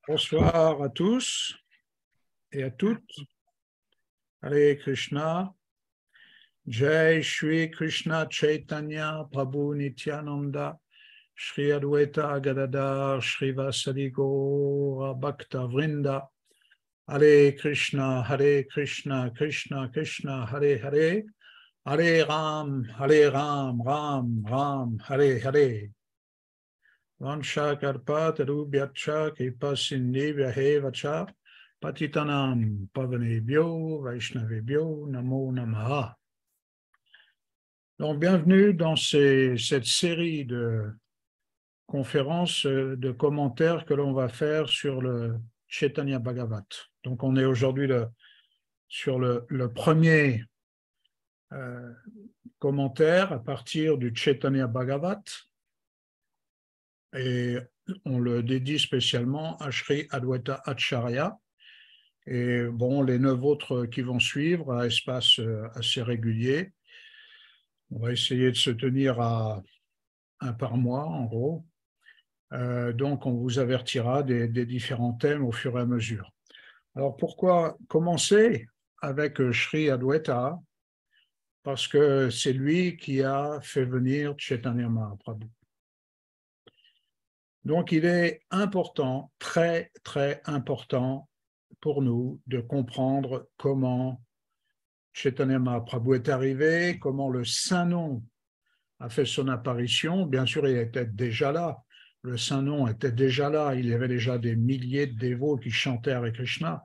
Bonsoir à tous et à toutes. Hare Krishna. Jai Shri Krishna Chaitanya Prabhu Nityananda Shri Adwaita Gadadhar Shri Vasadi Gaura Bhakta Vrinda. Hare Krishna, Krishna Krishna, Hare Hare, Hare Ram, Ram Ram, Hare Hare. Vansha Karpa Tarubhyacha Kripa Sindhi Vyahe Vacha Patitanam Pavanebhyo Vaishnavebhyo Namo Namaha. Donc, bienvenue dans cette série de conférences, de commentaires que l'on va faire sur le Chaitanya Bhagavat. Donc, on est aujourd'hui sur le premier commentaire à partir du Chaitanya Bhagavat et on le dédie spécialement à Shri Adwaita Acharya. Et bon, les 9 autres qui vont suivre à espace assez régulier. On va essayer de se tenir à un par mois, en gros. Donc, on vous avertira des différents thèmes au fur et à mesure. Alors, pourquoi commencer avec Shri Adwaita? Parce que c'est lui qui a fait venir Chaitanya Mahaprabhu. Donc, il est important, très, très important pour nous de comprendre comment Chaitanya Mahaprabhu est arrivé, comment le Saint-Nom a fait son apparition. Bien sûr, il était déjà là. Le Saint-Nom était déjà là. Il y avait déjà des milliers de dévots qui chantaient Hare Krishna.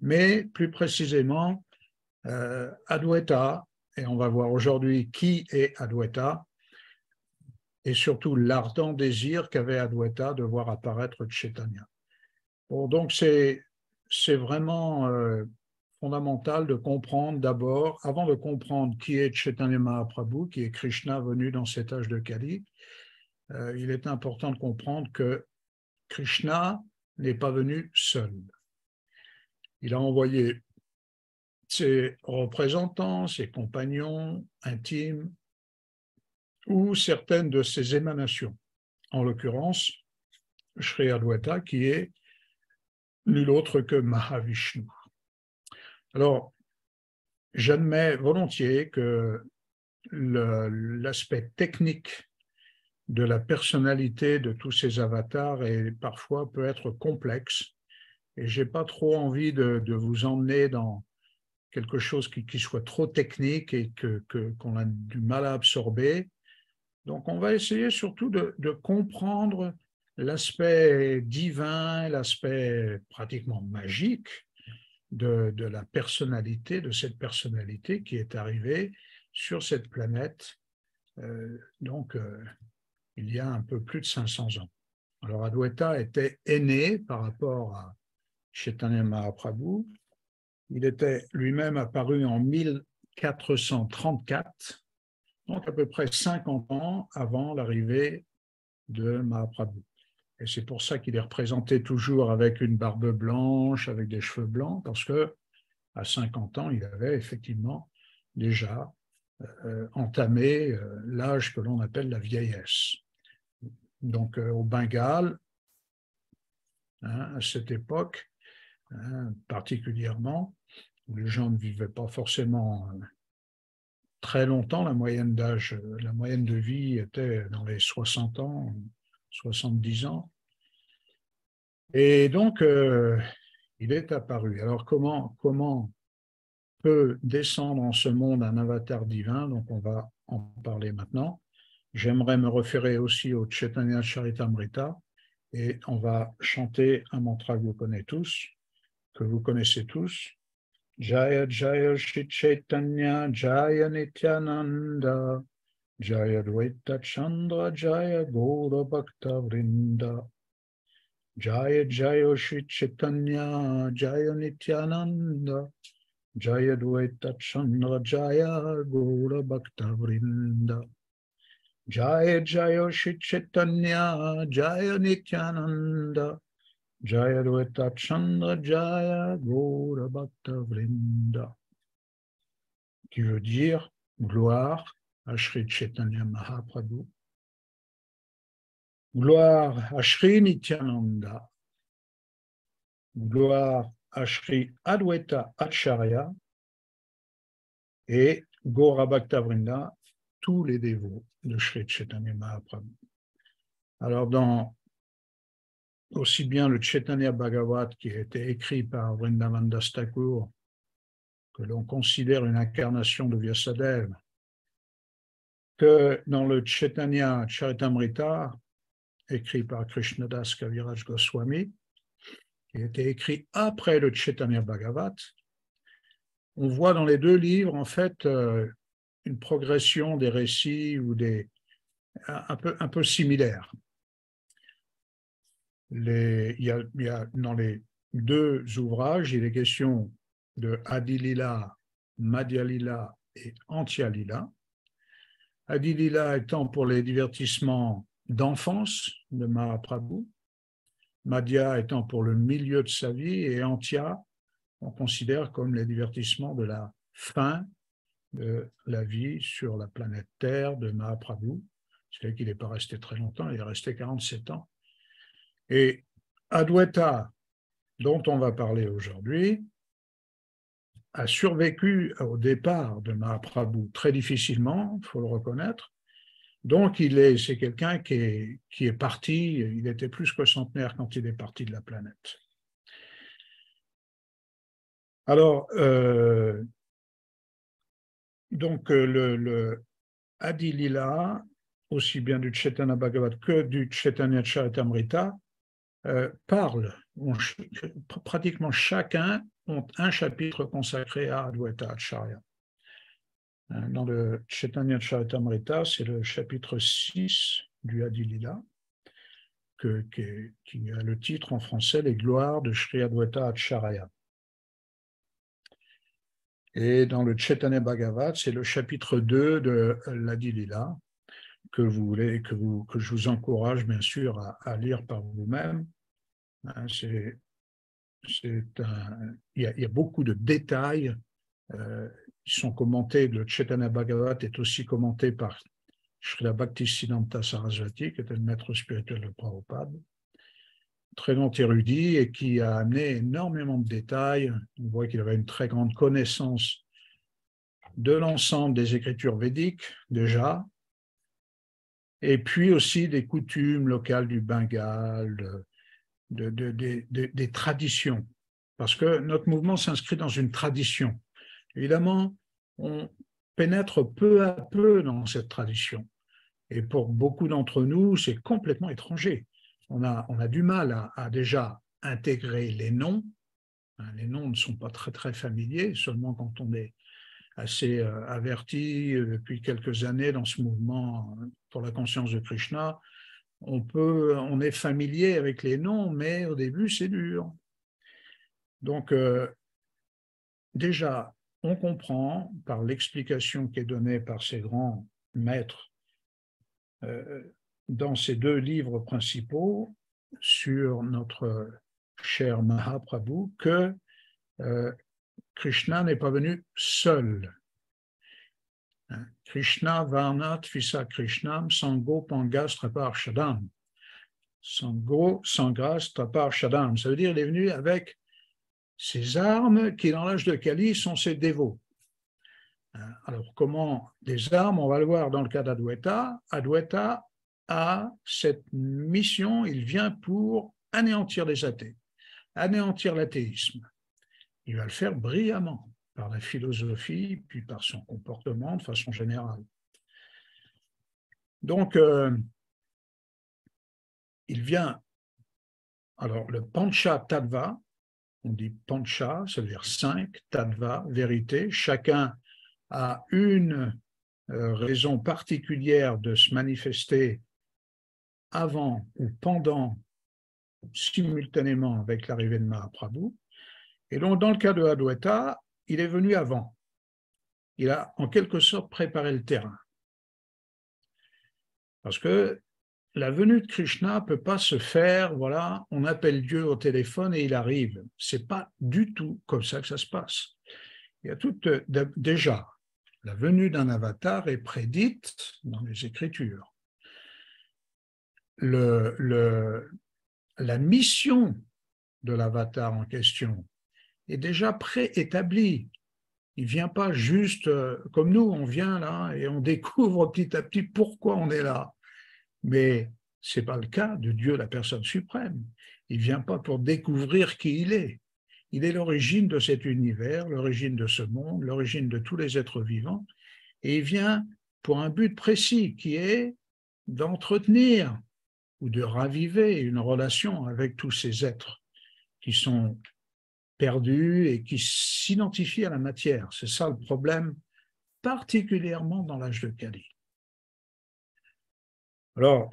Mais plus précisément, Adwaita, et on va voir aujourd'hui qui est Adwaita, et surtout l'ardent désir qu'avait Adwaita de voir apparaître Chaitanya. Bon, donc c'est vraiment fondamental de comprendre d'abord, avant de comprendre qui est Chaitanya Mahaprabhu, qui est Krishna venu dans cet âge de Kali, il est important de comprendre que Krishna n'est pas venu seul. Il a envoyé ses représentants, ses compagnons intimes ou certaines de ses émanations. En l'occurrence, Shri Adwaita, qui est nul autre que Mahavishnu. Alors, j'admets volontiers que l'aspect technique de la personnalité de tous ces avatars et parfois peut être complexe. Et je n'ai pas trop envie de vous emmener dans quelque chose qui soit trop technique et qu'on a du mal à absorber. Donc, on va essayer surtout de comprendre l'aspect divin, l'aspect pratiquement magique de la personnalité, de cette personnalité qui est arrivée sur cette planète. Il y a un peu plus de 500 ans. Alors, Adwaita était aîné par rapport à Chaitanya Mahaprabhu. Il était lui-même apparu en 1434, donc à peu près 50 ans avant l'arrivée de Mahaprabhu. Et c'est pour ça qu'il est représenté toujours avec une barbe blanche, avec des cheveux blancs, parce que à 50 ans, il avait effectivement déjà entamé l'âge que l'on appelle la vieillesse. Donc au Bengale, à cette époque, particulièrement, où les gens ne vivaient pas forcément très longtemps, la moyenne de vie était dans les 60 ans, 70 ans. Et donc, il est apparu. Alors, comment peut descendre en ce monde un avatar divin? Donc, on va en parler maintenant. J'aimerais me référer aussi au Chaitanya Charitamrita et on va chanter un mantra que vous connaissez tous. Jaya Jaya Shri Chaitanya Jaya Nityananda Jaya Dvaita Chandra Jaya Gaura Bhakta Vrinda Jaya Jaya Shri Chaitanya Jaya Nityananda Jaya Dvaita Chandra Jaya Gaura Bhakta Vrinda Jaya Jaya Shri Chaitanya Jaya Nityananda Jaya Dvaita Chandra Jaya Gaura Bhakta Vrinda, qui veut dire gloire à Shri Chaitanya Mahaprabhu, gloire à Shri Nityananda, gloire à Shri Adwaita Acharya et Gaura Bhakta Vrinda, tous les dévots de Shri Chaitanya Mahaprabhu. Alors, dans aussi bien le Chaitanya Bhagavat, qui a été écrit par Vrindavan Das Thakur, que l'on considère une incarnation de Vyasadeva, que dans le Chaitanya Charitamrita, écrit par Krishnadas Kaviraj Goswami, qui a été écrit après le Chaitanya Bhagavat, on voit dans les deux livres, en fait, une progression des récits ou un peu similaires. Il y a dans les deux ouvrages, il est question de Adi-lila, Madhya-lila et Antya-lila. Adi-lila étant pour les divertissements d'enfance de Mahaprabhu, Madhya étant pour le milieu de sa vie, et Antya, on considère comme les divertissements de la fin de la vie sur la planète Terre de Mahaprabhu. C'est qu'il n'est pas resté très longtemps, il est resté 47 ans. Et Adwaita, dont on va parler aujourd'hui, a survécu au départ de Mahaprabhu très difficilement, il faut le reconnaître. Donc, c'est quelqu'un qui est parti, il était plus que centenaire quand il est parti de la planète. Alors, donc, le Adi-lila, aussi bien du Chaitanya Bhagavat que du Chaitanya Charitamrita, parlent. Pratiquement chacun ont un chapitre consacré à Adwaita Acharya. Dans le Chaitanya Charitamrita, c'est le chapitre 6 du Adi-lila, qui a le titre en français « Les gloires de Shri Adwaita Acharya ». Et dans le Chaitanya Bhagavat, c'est le chapitre 2 de l'Adi-lila, que je vous encourage bien sûr à lire par vous-même. Il y a beaucoup de détails qui sont commentés. Le Chaitanya Bhagavat est aussi commenté par Srila Bhaktisiddhanta Sarasvati, qui était le maître spirituel de Prabhupada, très grand érudit et qui a amené énormément de détails. On voit qu'il avait une très grande connaissance de l'ensemble des écritures védiques déjà, et puis aussi des coutumes locales du Bengale, des traditions, parce que notre mouvement s'inscrit dans une tradition. Évidemment, on pénètre peu à peu dans cette tradition, et pour beaucoup d'entre nous, c'est complètement étranger. On a du mal à déjà intégrer les noms. Les noms ne sont pas très, très familiers, seulement quand on est assez averti depuis quelques années dans ce mouvement pour la conscience de Krishna, on est familier avec les noms, mais au début, c'est dur. Donc, déjà, on comprend par l'explication qui est donnée par ces grands maîtres dans ces deux livres principaux sur notre cher Mahaprabhu que Krishna n'est pas venu seul. Krishna Varnat Visa Krishnam Sango Pangas Trapar Shadam. Sango Sangras Trapar Shadam. Ça veut dire qu'il est venu avec ses armes qui, dans l'âge de Kali, sont ses dévots. Alors, comment les armes? On va le voir dans le cas d'Adwaita. Adwaita a cette mission, il vient pour anéantir les athées, anéantir l'athéisme. Il va le faire brillamment, par la philosophie, puis par son comportement de façon générale. Donc, il vient, alors le Pancha Tattva, on dit Pancha, ça veut dire 5, Tattva, vérité, chacun a une raison particulière de se manifester avant ou pendant, simultanément avec l'arrivée de Mahaprabhu. Et donc, dans le cas de Adwaita, il est venu avant. Il a en quelque sorte préparé le terrain. Parce que la venue de Krishna ne peut pas se faire, voilà, on appelle Dieu au téléphone et il arrive. Ce n'est pas du tout comme ça que ça se passe. Il y a déjà, la venue d'un avatar est prédite dans les Écritures. La mission de l'avatar en question est déjà préétabli. Il ne vient pas juste comme nous, on vient là et on découvre petit à petit pourquoi on est là. Mais ce n'est pas le cas de Dieu, la personne suprême. Il ne vient pas pour découvrir qui il est. Il est l'origine de cet univers, l'origine de ce monde, l'origine de tous les êtres vivants. Et il vient pour un but précis qui est d'entretenir ou de raviver une relation avec tous ces êtres qui sont perdus et qui s'identifient à la matière. C'est ça le problème, particulièrement dans l'âge de Kali. Alors,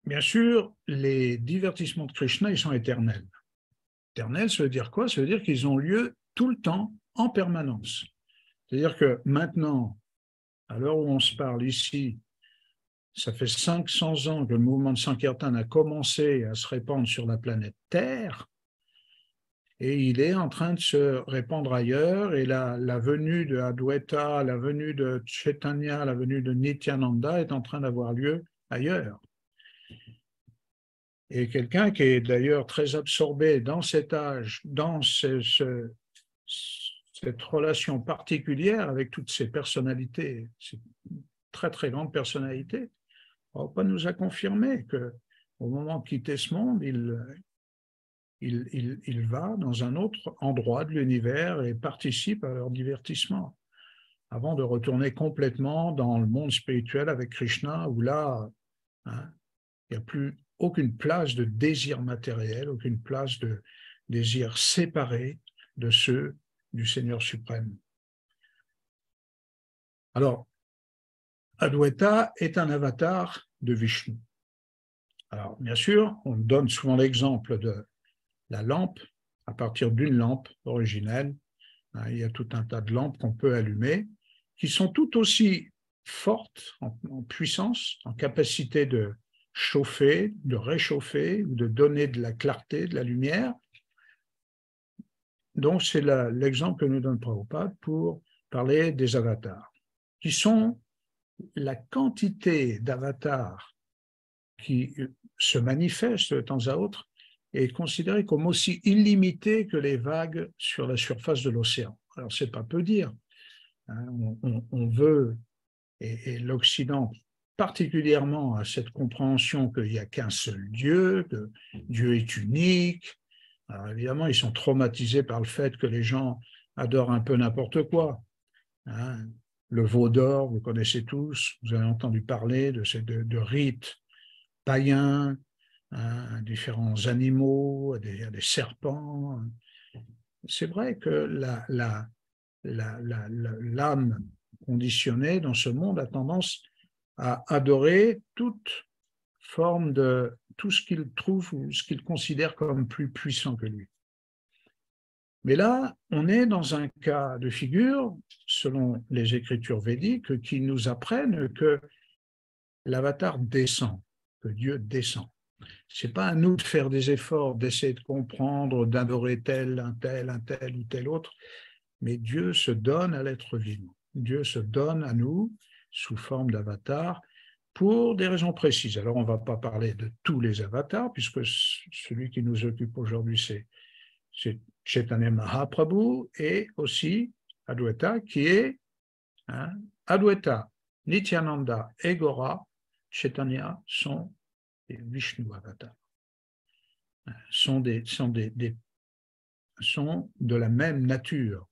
bien sûr, les divertissements de Krishna, ils sont éternels. Éternels, ça veut dire quoi? Ça veut dire qu'ils ont lieu tout le temps, en permanence. C'est-à-dire que maintenant, à l'heure où on se parle ici, ça fait 500 ans que le mouvement de Sankirtan a commencé à se répandre sur la planète Terre, et il est en train de se répandre ailleurs, et la venue de Adwaita, la venue de Chaitanya, la venue de Nityananda est en train d'avoir lieu ailleurs. Et quelqu'un qui est d'ailleurs très absorbé dans cet âge, dans cette relation particulière avec toutes ces personnalités, ces très très grandes personnalités, Prabhupada nous a confirmé qu'au moment de quitter ce monde, il va dans un autre endroit de l'univers et participe à leur divertissement, avant de retourner complètement dans le monde spirituel avec Krishna, où là, hein, il n'y a plus aucune place de désir matériel, aucune place de désir séparé de ceux du Seigneur suprême. Alors, Adwaita est un avatar de Vishnu. Alors, bien sûr, on donne souvent l'exemple de la lampe, à partir d'une lampe originelle. Il y a tout un tas de lampes qu'on peut allumer, qui sont tout aussi fortes en puissance, en capacité de chauffer, de réchauffer, ou de donner de la clarté, de la lumière. Donc, c'est l'exemple que nous donne Prabhupada pour parler des avatars, qui sont la quantité d'avatars qui se manifestent de temps à autre est considérée comme aussi illimitée que les vagues sur la surface de l'océan. Alors, c'est pas peu dire. On veut, et l'Occident particulièrement a cette compréhension qu'il n'y a qu'un seul Dieu, que Dieu est unique. Alors évidemment, ils sont traumatisés par le fait que les gens adorent un peu n'importe quoi. Le veau d'or, vous connaissez tous, vous avez entendu parler de rites païens, différents animaux, des serpents. C'est vrai que l'âme conditionnée dans ce monde a tendance à adorer toute forme de tout ce qu'il trouve ou ce qu'il considère comme plus puissant que lui. Mais là, on est dans un cas de figure, selon les écritures védiques, qui nous apprennent que l'avatar descend, que Dieu descend. Ce n'est pas à nous de faire des efforts, d'essayer de comprendre, d'adorer un tel ou tel autre, mais Dieu se donne à l'être vivant. Dieu se donne à nous sous forme d'avatar pour des raisons précises. Alors, on ne va pas parler de tous les avatars, puisque celui qui nous occupe aujourd'hui, c'est Chaitanya Mahaprabhu et aussi Adwaita, qui est Adwaita, Nityananda et Gora, Chaitanya sont des Vishnu avatars. Sont de la même nature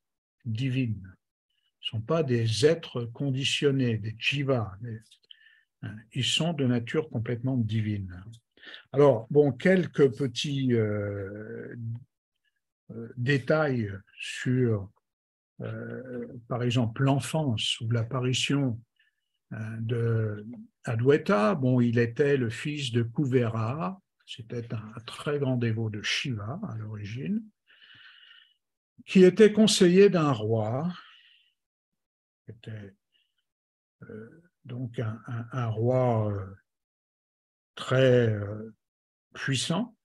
divine. Ne sont pas des êtres conditionnés, des jivas. Ils sont de nature complètement divine. Alors, bon, quelques petits détails sur, par exemple, l'enfance ou l'apparition de Adwaita. Bon, il était le fils de Kuvera, c'était un très grand dévot de Shiva à l'origine, qui était conseiller d'un roi, qui était donc un roi très puissant,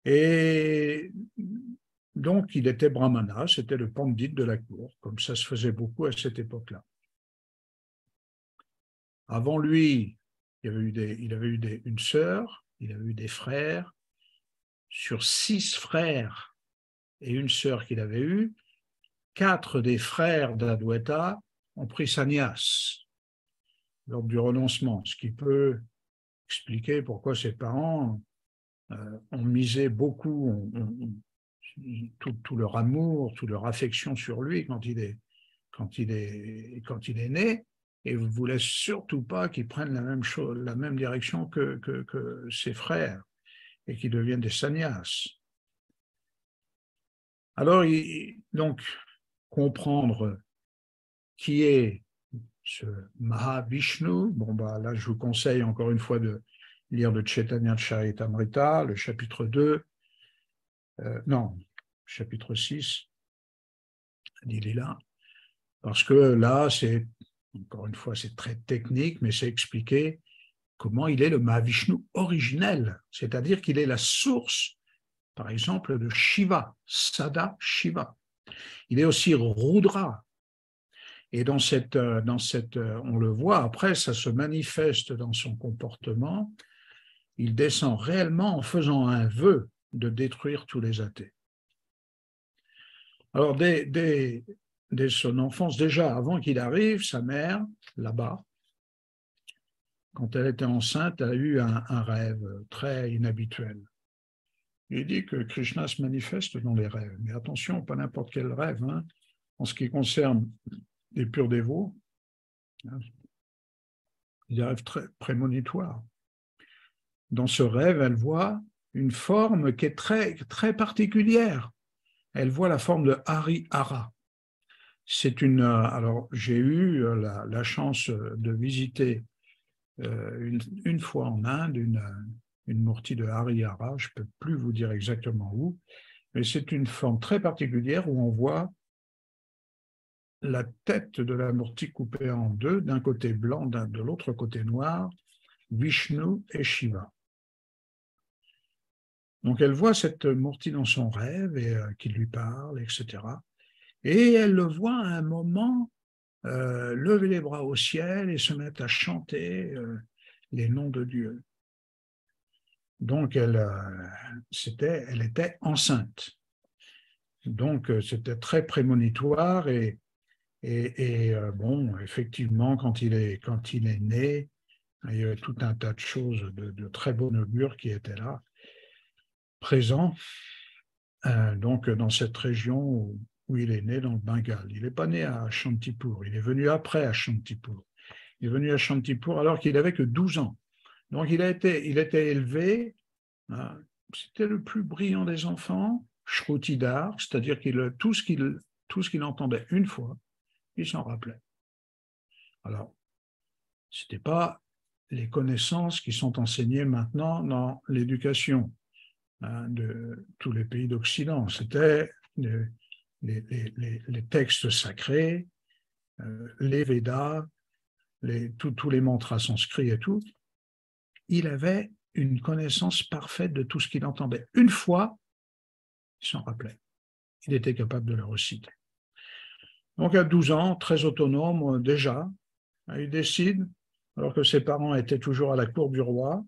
et donc il était brahmana, c'était le pandit de la cour, comme ça se faisait beaucoup à cette époque-là. Avant lui, il avait eu une sœur, il avait eu des frères, sur 6 frères et une sœur qu'il avait eue, 4 des frères d'Adwaita ont pris sannyas lors du renoncement, ce qui peut expliquer pourquoi ses parents ont misé beaucoup, tout leur amour, toute leur affection sur lui quand il est né, et ne voulaient surtout pas qu'il prenne la même direction que ses frères et qu'il devienne des sannyas. Alors, donc, comprendre qui est ce Mahavishnu, là, je vous conseille encore une fois de lire le Chaitanya Charitamrita, le chapitre 2, chapitre 6, il est là, parce que là, encore une fois, c'est très technique, mais c'est expliqué comment il est le Mahavishnu originel, c'est-à-dire qu'il est la source, par exemple, de Shiva, Sada Shiva. Il est aussi Rudra. Et on le voit, après, ça se manifeste dans son comportement. Il descend réellement en faisant un vœu de détruire tous les athées. Alors, dès son enfance, déjà avant qu'il arrive, sa mère, là-bas, quand elle était enceinte, a eu un rêve très inhabituel. Il dit que Krishna se manifeste dans les rêves. Mais attention, pas n'importe quel rêve. Hein. En ce qui concerne les purs dévots, des rêves très prémonitoires. Dans ce rêve, elle voit une forme qui est très, très particulière. Elle voit la forme de Hari-Hara. Alors, j'ai eu la chance de visiter une fois en Inde une mourti de Hari-Hara, je ne peux plus vous dire exactement où, mais c'est une forme très particulière où on voit la tête de la mourti coupée en deux, d'un côté blanc, de l'autre côté noir, Vishnu et Shiva. Donc elle voit cette mourti dans son rêve et qui lui parle, etc. Et elle le voit à un moment lever les bras au ciel et se mettre à chanter les noms de Dieu. Donc elle était enceinte. Donc c'était très prémonitoire et effectivement, quand il est né, il y avait tout un tas de choses de très bon augure qui étaient là, présents, donc dans cette région où il est né, dans le Bengale. Il n'est pas né à Shantipur, il est venu après à Shantipur. Il est venu à Shantipur alors qu'il n'avait que 12 ans. Donc il était élevé, c'était le plus brillant des enfants, Shrutidar, c'est-à-dire tout ce qu'il entendait une fois, il s'en rappelait. Alors, ce n'était pas les connaissances qui sont enseignées maintenant dans l'éducation de tous les pays d'Occident. C'était les textes sacrés, les Védas, tous les mantras sanscrits et tout. Il avait une connaissance parfaite de tout ce qu'il entendait. Une fois, il s'en rappelait. Il était capable de le reciter. Donc à 12 ans, très autonome déjà, il décide, alors que ses parents étaient toujours à la cour du roi,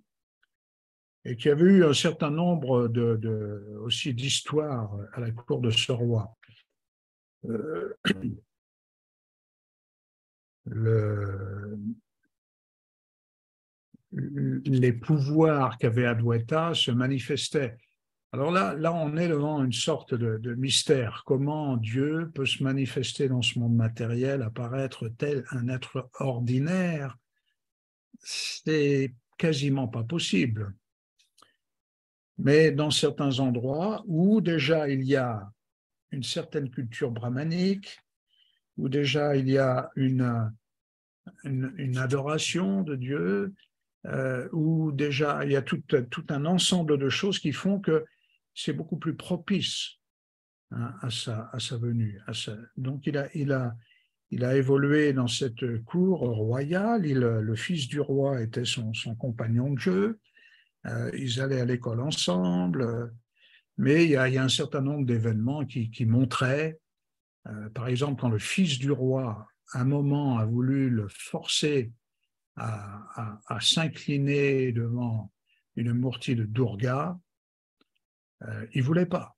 et qu'il y avait eu un certain nombre aussi d'histoires à la cour de ce roi. Les pouvoirs qu'avait Adwaita se manifestaient. Alors là, on est devant une sorte de mystère. Comment Dieu peut se manifester dans ce monde matériel, apparaître tel un être ordinaire? C'est quasiment pas possible. Mais dans certains endroits où déjà il y a une certaine culture brahmanique, où déjà il y a une adoration de Dieu, où déjà il y a tout un ensemble de choses qui font que c'est beaucoup plus propice à sa venue. Donc il a évolué dans cette cour royale. Le fils du roi était son compagnon de jeu. Ils allaient à l'école ensemble. Mais il y a un certain nombre d'événements qui montraient, par exemple, quand le fils du roi, à un moment, a voulu le forcer à s'incliner devant une mourti de Durga, Il ne voulait pas.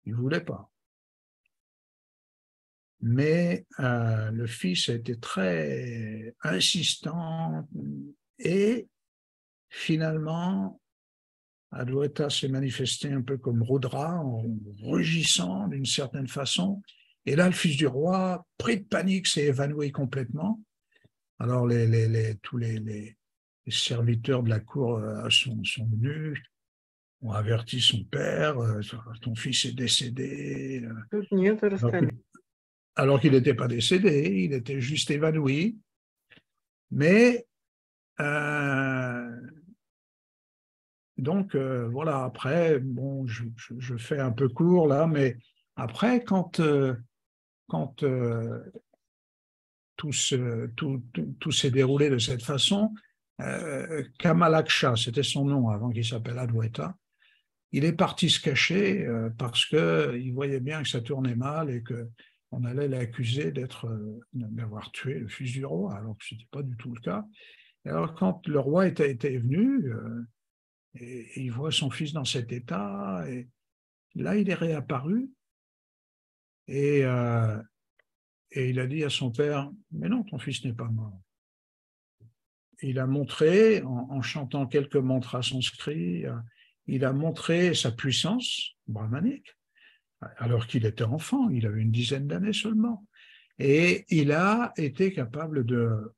Il ne voulait pas. Mais le fils a été très insistant et finalement, Adwaita s'est manifesté un peu comme Rudra, en rugissant d'une certaine façon. Et là, le fils du roi, pris de panique, s'est évanoui complètement. Alors, tous les serviteurs de la cour sont venus, ont averti son père, ton fils est décédé. Тут нет расстояния. Alors qu'il n'était pas décédé, il était juste évanoui. Mais donc voilà, après, bon, je fais un peu court là, mais après, quand tout s'est déroulé de cette façon, Kamalaksha, c'était son nom avant qu'il s'appelle Adwaita, il est parti se cacher parce qu'il voyait bien que ça tournait mal et qu'on allait l'accuser d'avoir tué le fils du roi, alors que ce n'était pas du tout le cas. Et alors quand le roi était venu, et il voit son fils dans cet état, et là il est réapparu, et, et il a dit à son père, mais non, ton fils n'est pas mort. Il a montré, en chantant quelques mantras sanscrits, il a montré sa puissance brahmanique, alors qu'il était enfant, il avait une dizaine d'années seulement. Et il a été capable de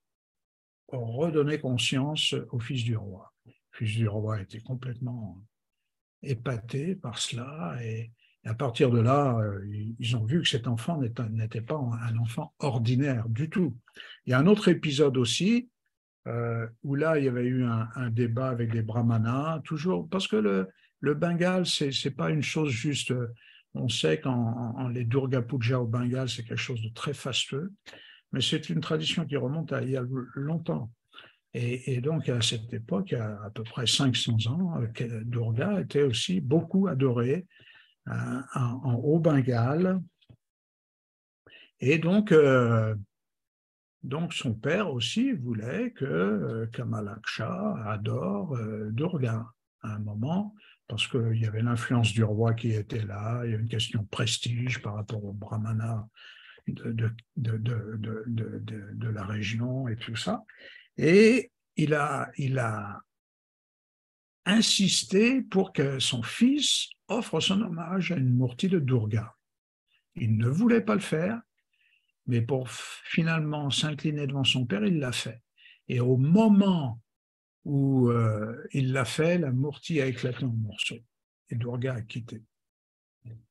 redonner conscience au fils du roi. Le fils du roi était complètement épaté par cela, et à partir de là, ils ont vu que cet enfant n'était pas un enfant ordinaire du tout. Il y a un autre épisode aussi, où là, il y avait eu un débat avec des brahmanas, toujours, parce que le Bengale, c'est pas une chose juste, on sait qu'en les Durga Puja au Bengale, c'est quelque chose de très fastueux, mais c'est une tradition qui remonte à il y a longtemps. Et donc, à cette époque, il y a à peu près 500 ans, Durga était aussi beaucoup adorée au Bengale. Et donc, son père aussi voulait que Kamalaksha adore Durga à un moment, parce qu'il y avait l'influence du roi qui était là, il y a une question de prestige par rapport aux brahmanas de la région et tout ça. Et il a insisté pour que son fils offre son hommage à une Murti de Durga. Il ne voulait pas le faire, mais pour finalement s'incliner devant son père, il l'a fait. Et au moment où il l'a fait, la Murti a éclaté en morceaux et Durga a quitté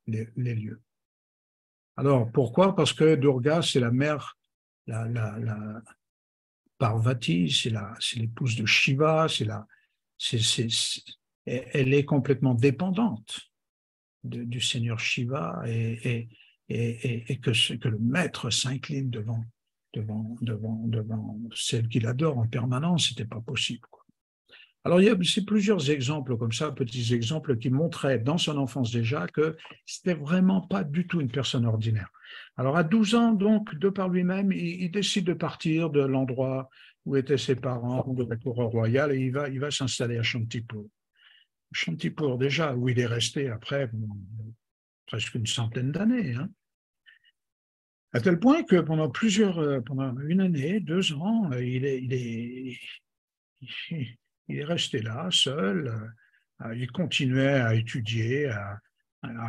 les lieux. Alors pourquoi? Parce que Durga, c'est la mère, la Parvati, c'est l'épouse de Shiva, elle est complètement dépendante du Seigneur Shiva, et que le maître s'incline devant celle qu'il adore en permanence, ce n'était pas possible, quoi. Alors, il y a plusieurs exemples comme ça, petits exemples qui montraient dans son enfance déjà que c'était vraiment pas du tout une personne ordinaire. Alors, à 12 ans, donc, de par lui-même, il décide de partir de l'endroit où étaient ses parents, de la cour royale, et il va s'installer à Shantipur. Shantipur, déjà, où il est resté après presque une centaine d'années, hein. À tel point que pendant une année, 2 ans, il est resté là, seul. Il continuait à étudier, à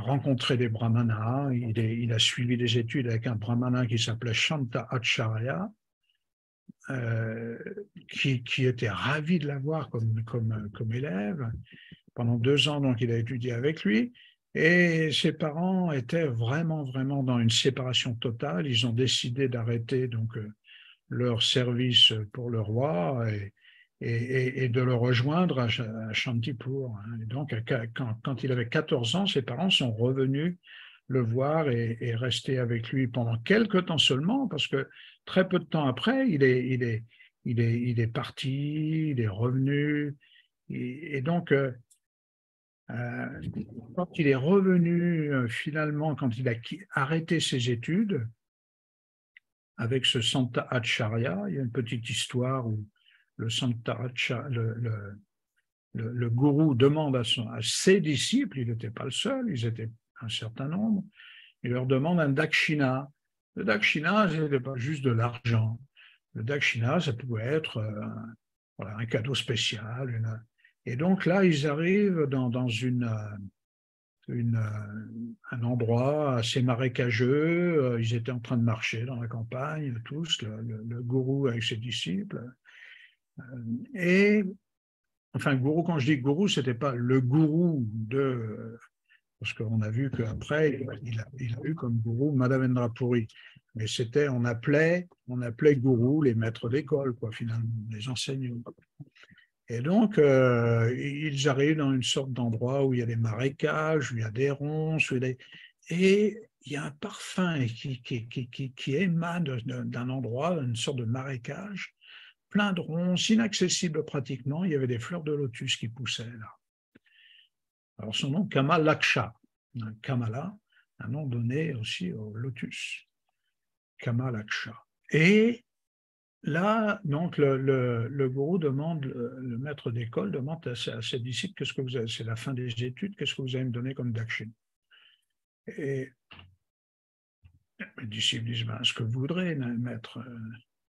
rencontrer des brahmanas. Il a suivi des études avec un brahmana qui s'appelait Shanta Acharya, qui était ravi de l'avoir comme élève. Pendant 2 ans, donc, il a étudié avec lui. Et ses parents étaient vraiment, vraiment dans une séparation totale. Ils ont décidé d'arrêter donc leur service pour le roi et de le rejoindre à Shantipur. Et donc, quand il avait 14 ans, ses parents sont revenus le voir et rester avec lui pendant quelques temps seulement, parce que très peu de temps après, il est parti, il est revenu. Et donc, quand il est revenu, finalement, quand il a arrêté ses études, avec ce Santa Acharya, il y a une petite histoire où le Santa Acharya, le gourou demande à ses disciples, il n'était pas le seul, ils étaient un certain nombre, il leur demande un dakshina. Le dakshina, ce n'était pas juste de l'argent. Le dakshina, ça pouvait être voilà, un cadeau spécial. Et donc là, ils arrivent dans un endroit assez marécageux. Ils étaient en train de marcher dans la campagne, tous, le gourou avec ses disciples. Et, enfin, gourou, quand je dis gourou, ce n'était pas le gourou de... Parce qu'on a vu qu'après, il a eu comme gourou Madhavendra Puri. Mais c'était, on appelait gourou les maîtres d'école, quoi, finalement, les enseignants. Et donc, ils arrivent dans une sorte d'endroit où il y a des marécages, où il y a des ronces, et il y a un parfum qui émane d'un endroit, une sorte de marécage, plein de ronces, inaccessible pratiquement. Il y avait des fleurs de lotus qui poussaient là. Alors son nom, Kamalaksha. Kamala, un nom donné aussi au lotus. Kamalaksha. Et là, donc, le gourou demande, le maître d'école demande à ses disciples, qu'est-ce que vous avez, c'est la fin des études, qu'est-ce que vous allez me donner comme dakshina? Et les disciples disent, ben, ce que vous voudrez, maître,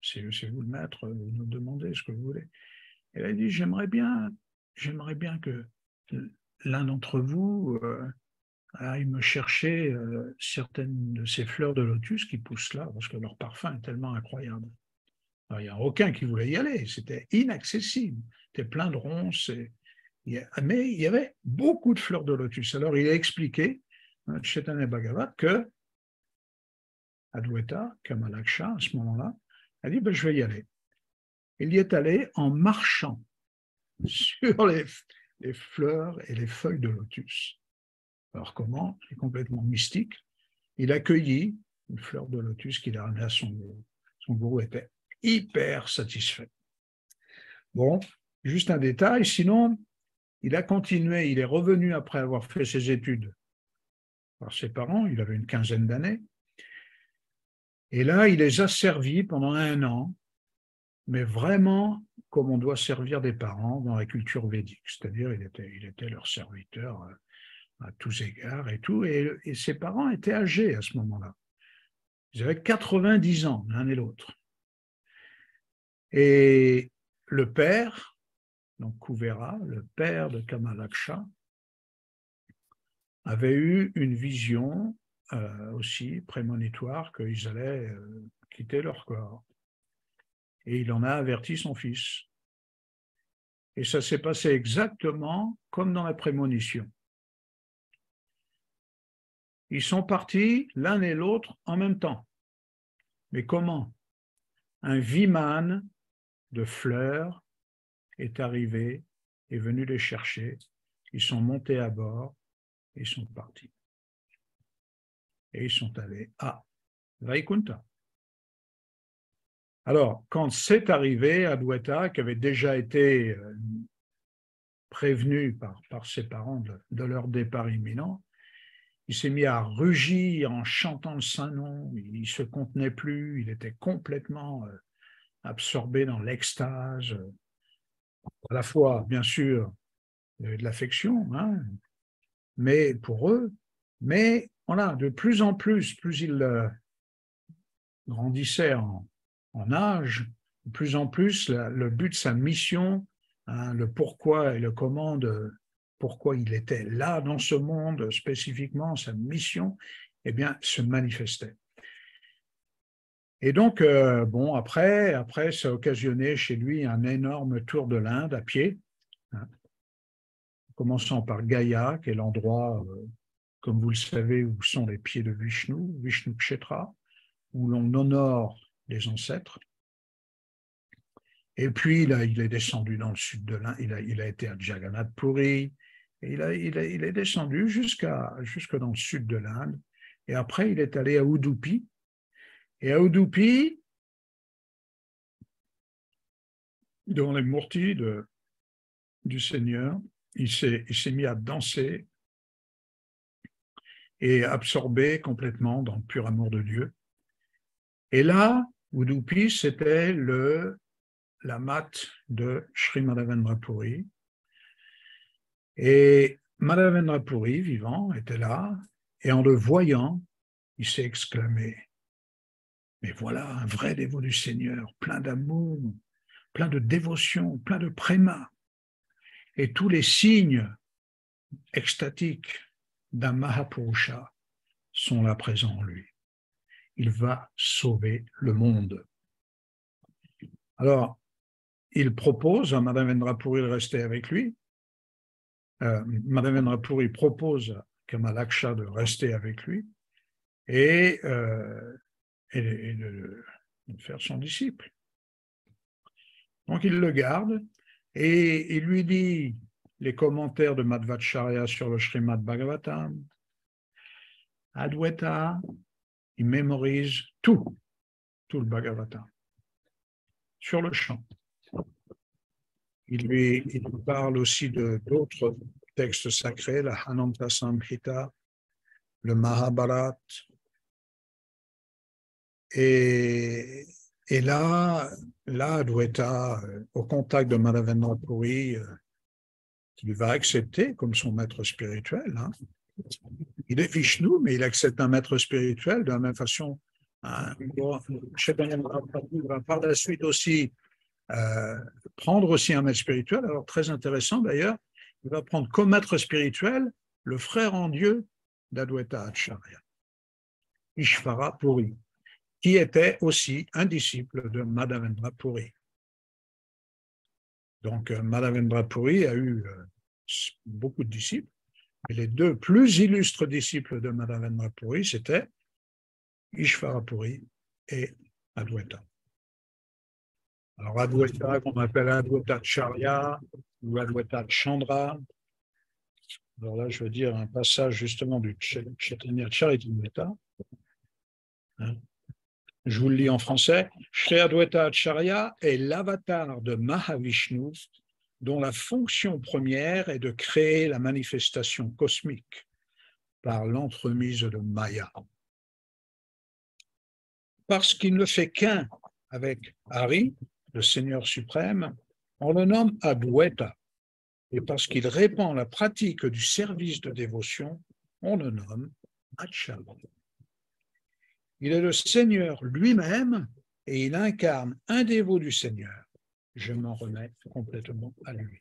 c'est vous le maître, vous nous demandez ce que vous voulez. Et là, il dit, j'aimerais bien que l'un d'entre vous aille me chercher certaines de ces fleurs de lotus qui poussent là, parce que leur parfum est tellement incroyable. Alors, il n'y a aucun qui voulait y aller, c'était inaccessible, c'était plein de ronces, mais il y avait beaucoup de fleurs de lotus. Alors il a expliqué, Chaitanya Bhagavat, que Adwaita, Kamalaksha, à ce moment-là, a dit, ben, je vais y aller. Il y est allé en marchant sur les fleurs et les feuilles de lotus. Alors comment? C'est complètement mystique. Il accueillit une fleur de lotus qu'il a ramenée à son gourou. Son gourou était hyper satisfait. Bon, juste un détail, sinon, il a continué, il est revenu après avoir fait ses études par ses parents, il avait une quinzaine d'années, et là, il les a servis pendant 1 an, mais vraiment comme on doit servir des parents dans la culture védique, c'est-à-dire il était leur serviteur à tous égards et tout, et ses parents étaient âgés à ce moment-là. Ils avaient 90 ans, l'un et l'autre. Et le père, donc Kuvera, le père de Kamalaksha, avait eu une vision aussi prémonitoire qu'ils allaient quitter leur corps. Et il en a averti son fils. Et ça s'est passé exactement comme dans la prémonition. Ils sont partis l'un et l'autre en même temps. Mais comment? Un viman de fleurs est arrivé, est venu les chercher. Ils sont montés à bord et ils sont partis. Et ils sont allés à Vaikunta. Alors, quand c'est arrivé, Adwaita, qui avait déjà été prévenu par ses parents de leur départ imminent, il s'est mis à rugir en chantant le Saint-Nom, il ne se contenait plus, il était complètement absorbé dans l'extase, à la fois, bien sûr, de l'affection, hein, mais pour eux, mais voilà, de plus en plus il grandissait en âge, de plus en plus le but de sa mission, hein, le pourquoi et le comment pourquoi il était là dans ce monde spécifiquement, sa mission, eh bien, se manifestait. Et donc, bon, après, ça a occasionné chez lui un énorme tour de l'Inde à pied, hein, commençant par Gaya, qui est l'endroit, comme vous le savez, où sont les pieds de Vishnu, Vishnu Kshetra, où l'on honore les ancêtres. Et puis, il est descendu dans le sud de l'Inde, il a été à Jagannath Puri, et il est descendu jusque dans le sud de l'Inde. Et après, il est allé à Udupi. Et à Udupi, devant les murtis du Seigneur, il s'est mis à danser et absorbé complètement dans le pur amour de Dieu. Et là, Udupi, c'était la mat de Sri Madhavendra Puri. Et Madhavendra Puri, vivant, était là, et en le voyant, il s'est exclamé, mais voilà un vrai dévot du Seigneur, plein d'amour, plein de dévotion, plein de préma. Et tous les signes extatiques d'un Mahapurusha sont là présents en lui. Il va sauver le monde. Alors, il propose à Madhavendra Puri de rester avec lui. Madhavendra Puri propose à Kamalaksha de rester avec lui et de faire son disciple. Donc, il le garde et il lui dit les commentaires de Madhvacharya sur le Srimad Bhagavatam. Adwaita, il mémorise tout le Bhagavatam, sur le champ. Il lui parle aussi d'autres textes sacrés, la Ananta Samhita, le Mahabharata. Et là, Adwaita, au contact de Madhavendra Puri, qui va accepter comme son maître spirituel. Hein. Il est Vishnu, mais il accepte un maître spirituel de la même façon. Chaitanya Mahaprabhu va par la suite aussi prendre aussi un maître spirituel. Alors, très intéressant d'ailleurs, il va prendre comme maître spirituel le frère en Dieu d'Adwaita Acharya, Ishvara Puri, qui était aussi un disciple de Madhavendra Puri. Donc, Madhavendra Puri a eu beaucoup de disciples, mais les deux plus illustres disciples de Madhavendra Puri, c'était Ishvara Puri et Adwaita. Alors, Adwaita, qu'on appelle Adwaita Acharya ou Adwaita Chandra. Alors là, je veux dire un passage justement du Chaitanya Charitamrita. Je vous le lis en français. Shri Adwaita Acharya est l'avatar de Mahavishnu, dont la fonction première est de créer la manifestation cosmique par l'entremise de Maya. Parce qu'il ne fait qu'un avec Hari, le Seigneur suprême, on le nomme Adwaita. Et parce qu'il répand la pratique du service de dévotion, on le nomme Acharya. Il est le Seigneur lui-même et il incarne un dévot du Seigneur. Je m'en remets complètement à lui.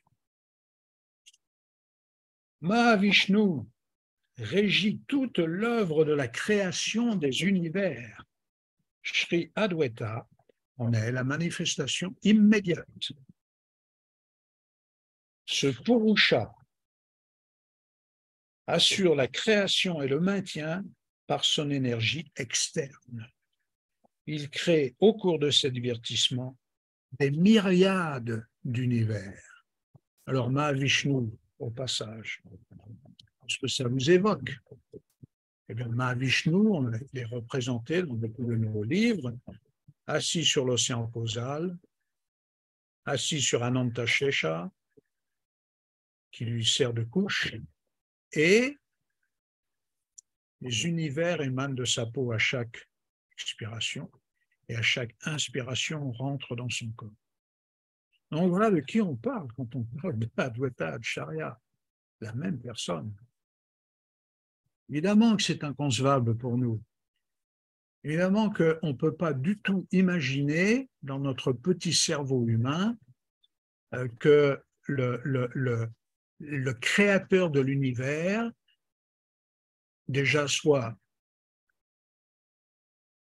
Mahavishnu régit toute l'œuvre de la création des univers. Shri Adwaita en est la manifestation immédiate. Ce Purusha assure la création et le maintien par son énergie externe. Il crée au cours de cet divertissement des myriades d'univers. Alors, Mahavishnu, au passage, ce que ça vous évoque? Eh bien, Mahavishnu, on est représenté dans beaucoup de nos livres, assis sur l'océan causal, assis sur Ananta Shesha, qui lui sert de couche, et les univers émanent de sa peau à chaque expiration, et à chaque inspiration, on rentre dans son corps. Donc voilà de qui on parle quand on parle d'Adwaita Acharya, la même personne. Évidemment que c'est inconcevable pour nous. Évidemment qu'on ne peut pas du tout imaginer dans notre petit cerveau humain que le créateur de l'univers déjà soit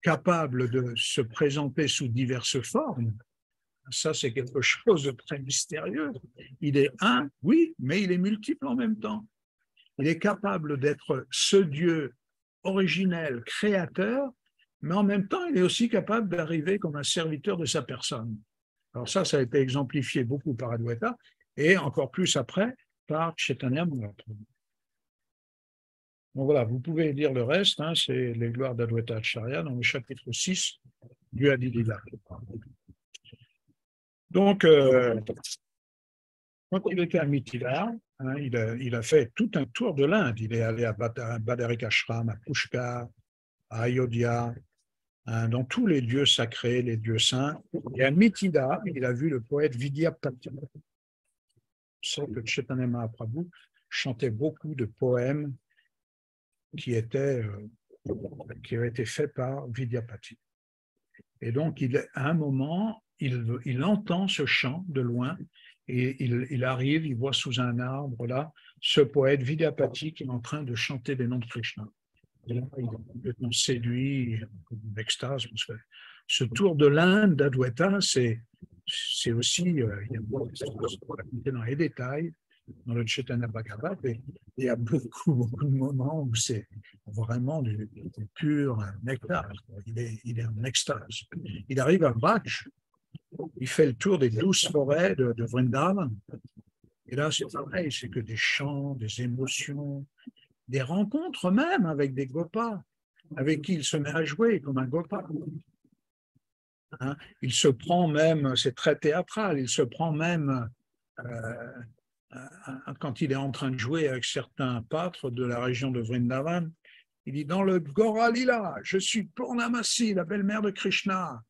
capable de se présenter sous diverses formes. Ça, c'est quelque chose de très mystérieux. Il est un, oui, mais il est multiple en même temps. Il est capable d'être ce Dieu originel, créateur, mais en même temps, il est aussi capable d'arriver comme un serviteur de sa personne. Alors ça a été exemplifié beaucoup par Adwaita et encore plus après par Chaitanya Mahaprabhu. Donc voilà, vous pouvez lire le reste, hein, c'est les gloires d'Adwaita Acharya dans le chapitre 6 du Adi Lila. Donc, quand il était à Mithila, hein, il a fait tout un tour de l'Inde. Il est allé à Badarikashram, à Pushkar, à Ayodhya, hein, dans tous les lieux sacrés, les lieux saints. Et à Mithila, il a vu le poète Vidyapati. c'est que Chaitanya Mahaprabhu chantait beaucoup de poèmes qui avaient été faits par Vidyapati. Et donc, à un moment, il entend ce chant de loin et il arrive, il voit sous un arbre là ce poète Vidyapati qui est en train de chanter les noms de Krishna. Et là, il est complètement séduit, une extase, parce que ce tour de l'Inde d'Adwaita, c'est aussi, il y a dans les détails, dans le Chaitanya Bhagavat, et il y a beaucoup de moments où c'est vraiment du pur nectar. Il est en extase. Il arrive à Braj, il fait le tour des 12 forêts de Vrindavan, et là, c'est pareil, c'est que des chants, des émotions, des rencontres même avec des gopas, avec qui il se met à jouer comme un gopa. Hein, il se prend même, c'est très théâtral, il se prend même quand il est en train de jouer avec certains pâtres de la région de Vrindavan, il dit dans le Gora Lila, je suis Purnamasi, la belle-mère de Krishna.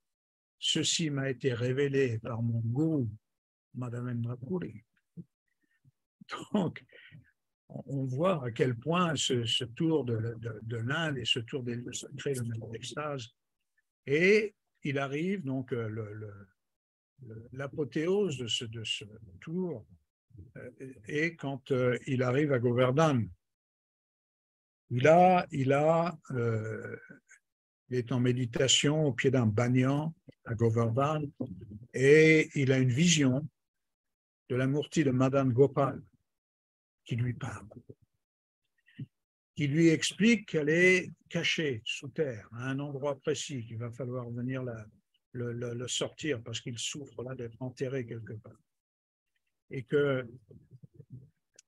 Ceci m'a été révélé par mon gourou, Madhavendra Puri. Donc, on voit à quel point ce tour de l'Inde et ce tour des lieux sacrés le met en extase. Et il arrive, donc, l'apothéose de ce tour est quand il arrive à Govardhan. Il est en méditation au pied d'un banyan à Govardhan et il a une vision de la Murti de Madan Gopal qui lui parle, qui lui explique qu'elle est cachée sous terre, à un endroit précis, qu'il va falloir venir le sortir parce qu'il souffre là d'être enterré quelque part. Et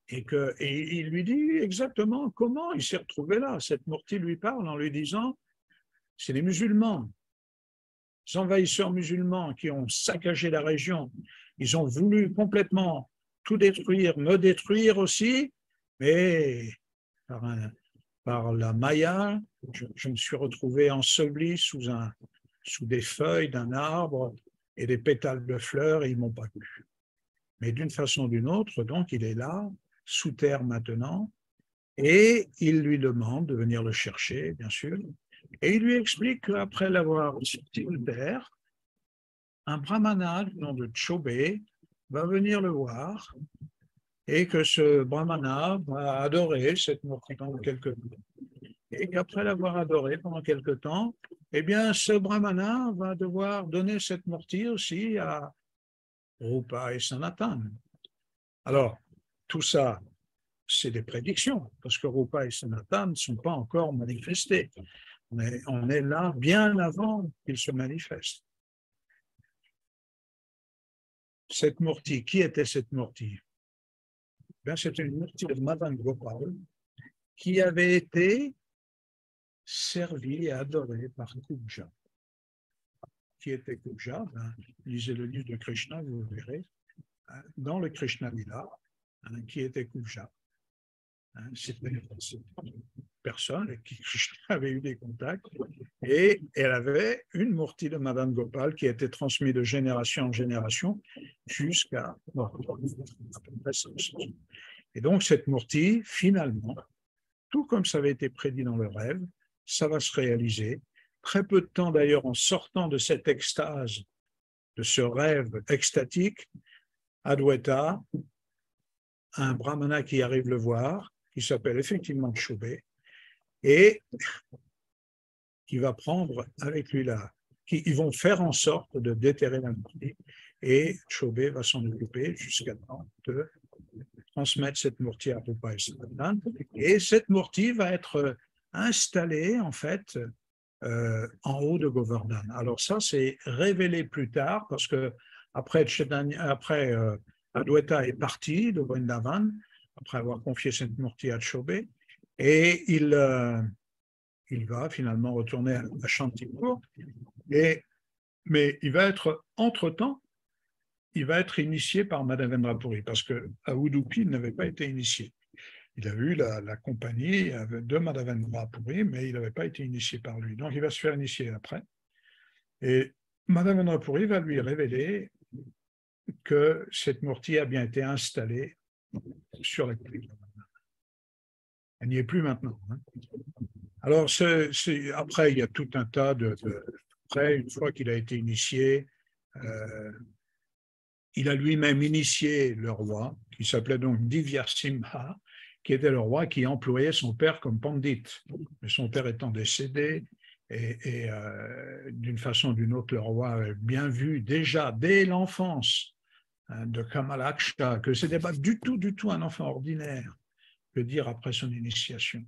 il lui dit exactement comment il s'est retrouvé là. Cette Murti lui parle en lui disant, c'est les musulmans, les envahisseurs musulmans qui ont saccagé la région. Ils ont voulu complètement tout détruire, me détruire aussi, mais par la Maya, je me suis retrouvé enseveli sous des feuilles d'un arbre et des pétales de fleurs et ils ne m'ont pas plu. Mais d'une façon ou d'une autre, donc, il est là, sous terre maintenant, et il lui demande de venir le chercher, bien sûr, et il lui explique qu'après l'avoir sorti de terre, un brahmana du nom de Chobé va venir le voir et que ce brahmana va adorer cette murti pendant quelque temps. Et qu'après l'avoir adoré pendant quelque temps, eh bien, ce brahmana va devoir donner cette murti aussi à Rupa et Sanatan. Alors, tout ça, c'est des prédictions, parce que Rupa et Sanatan ne sont pas encore manifestés. On est là bien avant qu'ils se manifestent. Cette murti, qui était cette murti? C'était une murti de Madan Gopal qui avait été servie et adorée par Kubja. Qui était Kubja? Lisez le livre de Krishna, vous verrez. Dans le Krishna Lila, qui était Kubja? C'était une personne avec qui Krishna avait eu des contacts et elle avait une murti de Madan Gopal qui a été transmise de génération en génération jusqu'à et donc cette murti, finalement, tout comme ça avait été prédit dans le rêve, ça va se réaliser. Très peu de temps d'ailleurs, en sortant de cette extase, de ce rêve extatique, Adwaita, un brahmana qui arrive le voir, qui s'appelle effectivement Chobé, et qui va prendre avec lui là, ils vont faire en sorte de déterrer la murti, et Chobé va s'en occuper jusqu'à temps de transmettre cette murti à Rupa et Sanatan, et cette murti va être installée en fait en haut de Govardhan. Alors ça, c'est révélé plus tard, parce que après Adwaita est parti de Vrindavan, après avoir confié cette murti à Chobé, et il va finalement retourner à Shantipur, mais il va être, entre-temps, il va être initié par Madhavendra Puri, parce qu'à Udupi, il n'avait pas été initié. Il a eu la compagnie de Madhavendra Puri, mais il n'avait pas été initié par lui. Donc, il va se faire initier après. Et Madhavendra Puri va lui révéler que cette Murti a bien été installée sur la clé. Elle n'y est plus maintenant. Hein. Alors, après, il y a tout un tas après, une fois qu'il a été initié, il a lui-même initié le roi, qui s'appelait donc Divyarsimha, qui était le roi qui employait son père comme pandit. Mais son père étant décédé, et d'une façon ou d'une autre, le roi avait bien vu déjà, dès l'enfance de Kamalaksha, que ce n'était pas du tout un enfant ordinaire, que dire après son initiation.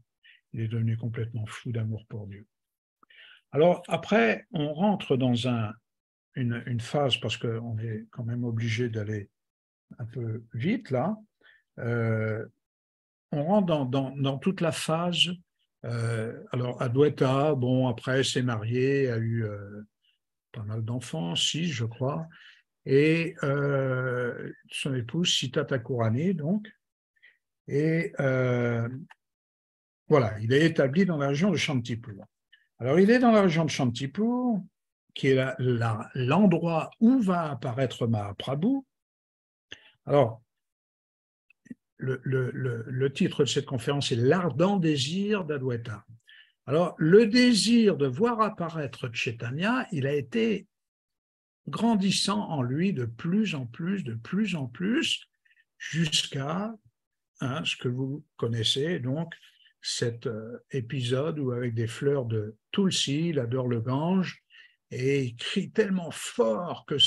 Il est devenu complètement fou d'amour pour Dieu. Alors après, on rentre dans une phase, parce qu'on est quand même obligé d'aller un peu vite là, on rentre dans toute la phase. Alors Adwaita, bon, après s'est marié, a eu pas mal d'enfants, 6 je crois, et son épouse Sita Thakurani, donc, et voilà, il est établi dans la région de Shantipur. Alors il est dans la région de Shantipur, qui est l'endroit où va apparaître Mahaprabhu. Alors, le titre de cette conférence est « L'ardent désir d'Adwaita ». Alors, le désir de voir apparaître Chaitanya, il a été grandissant en lui de plus en plus, jusqu'à ce que vous connaissez, donc, cet épisode où, avec des fleurs de Tulsi, il adore le Gange, et il crie tellement fort que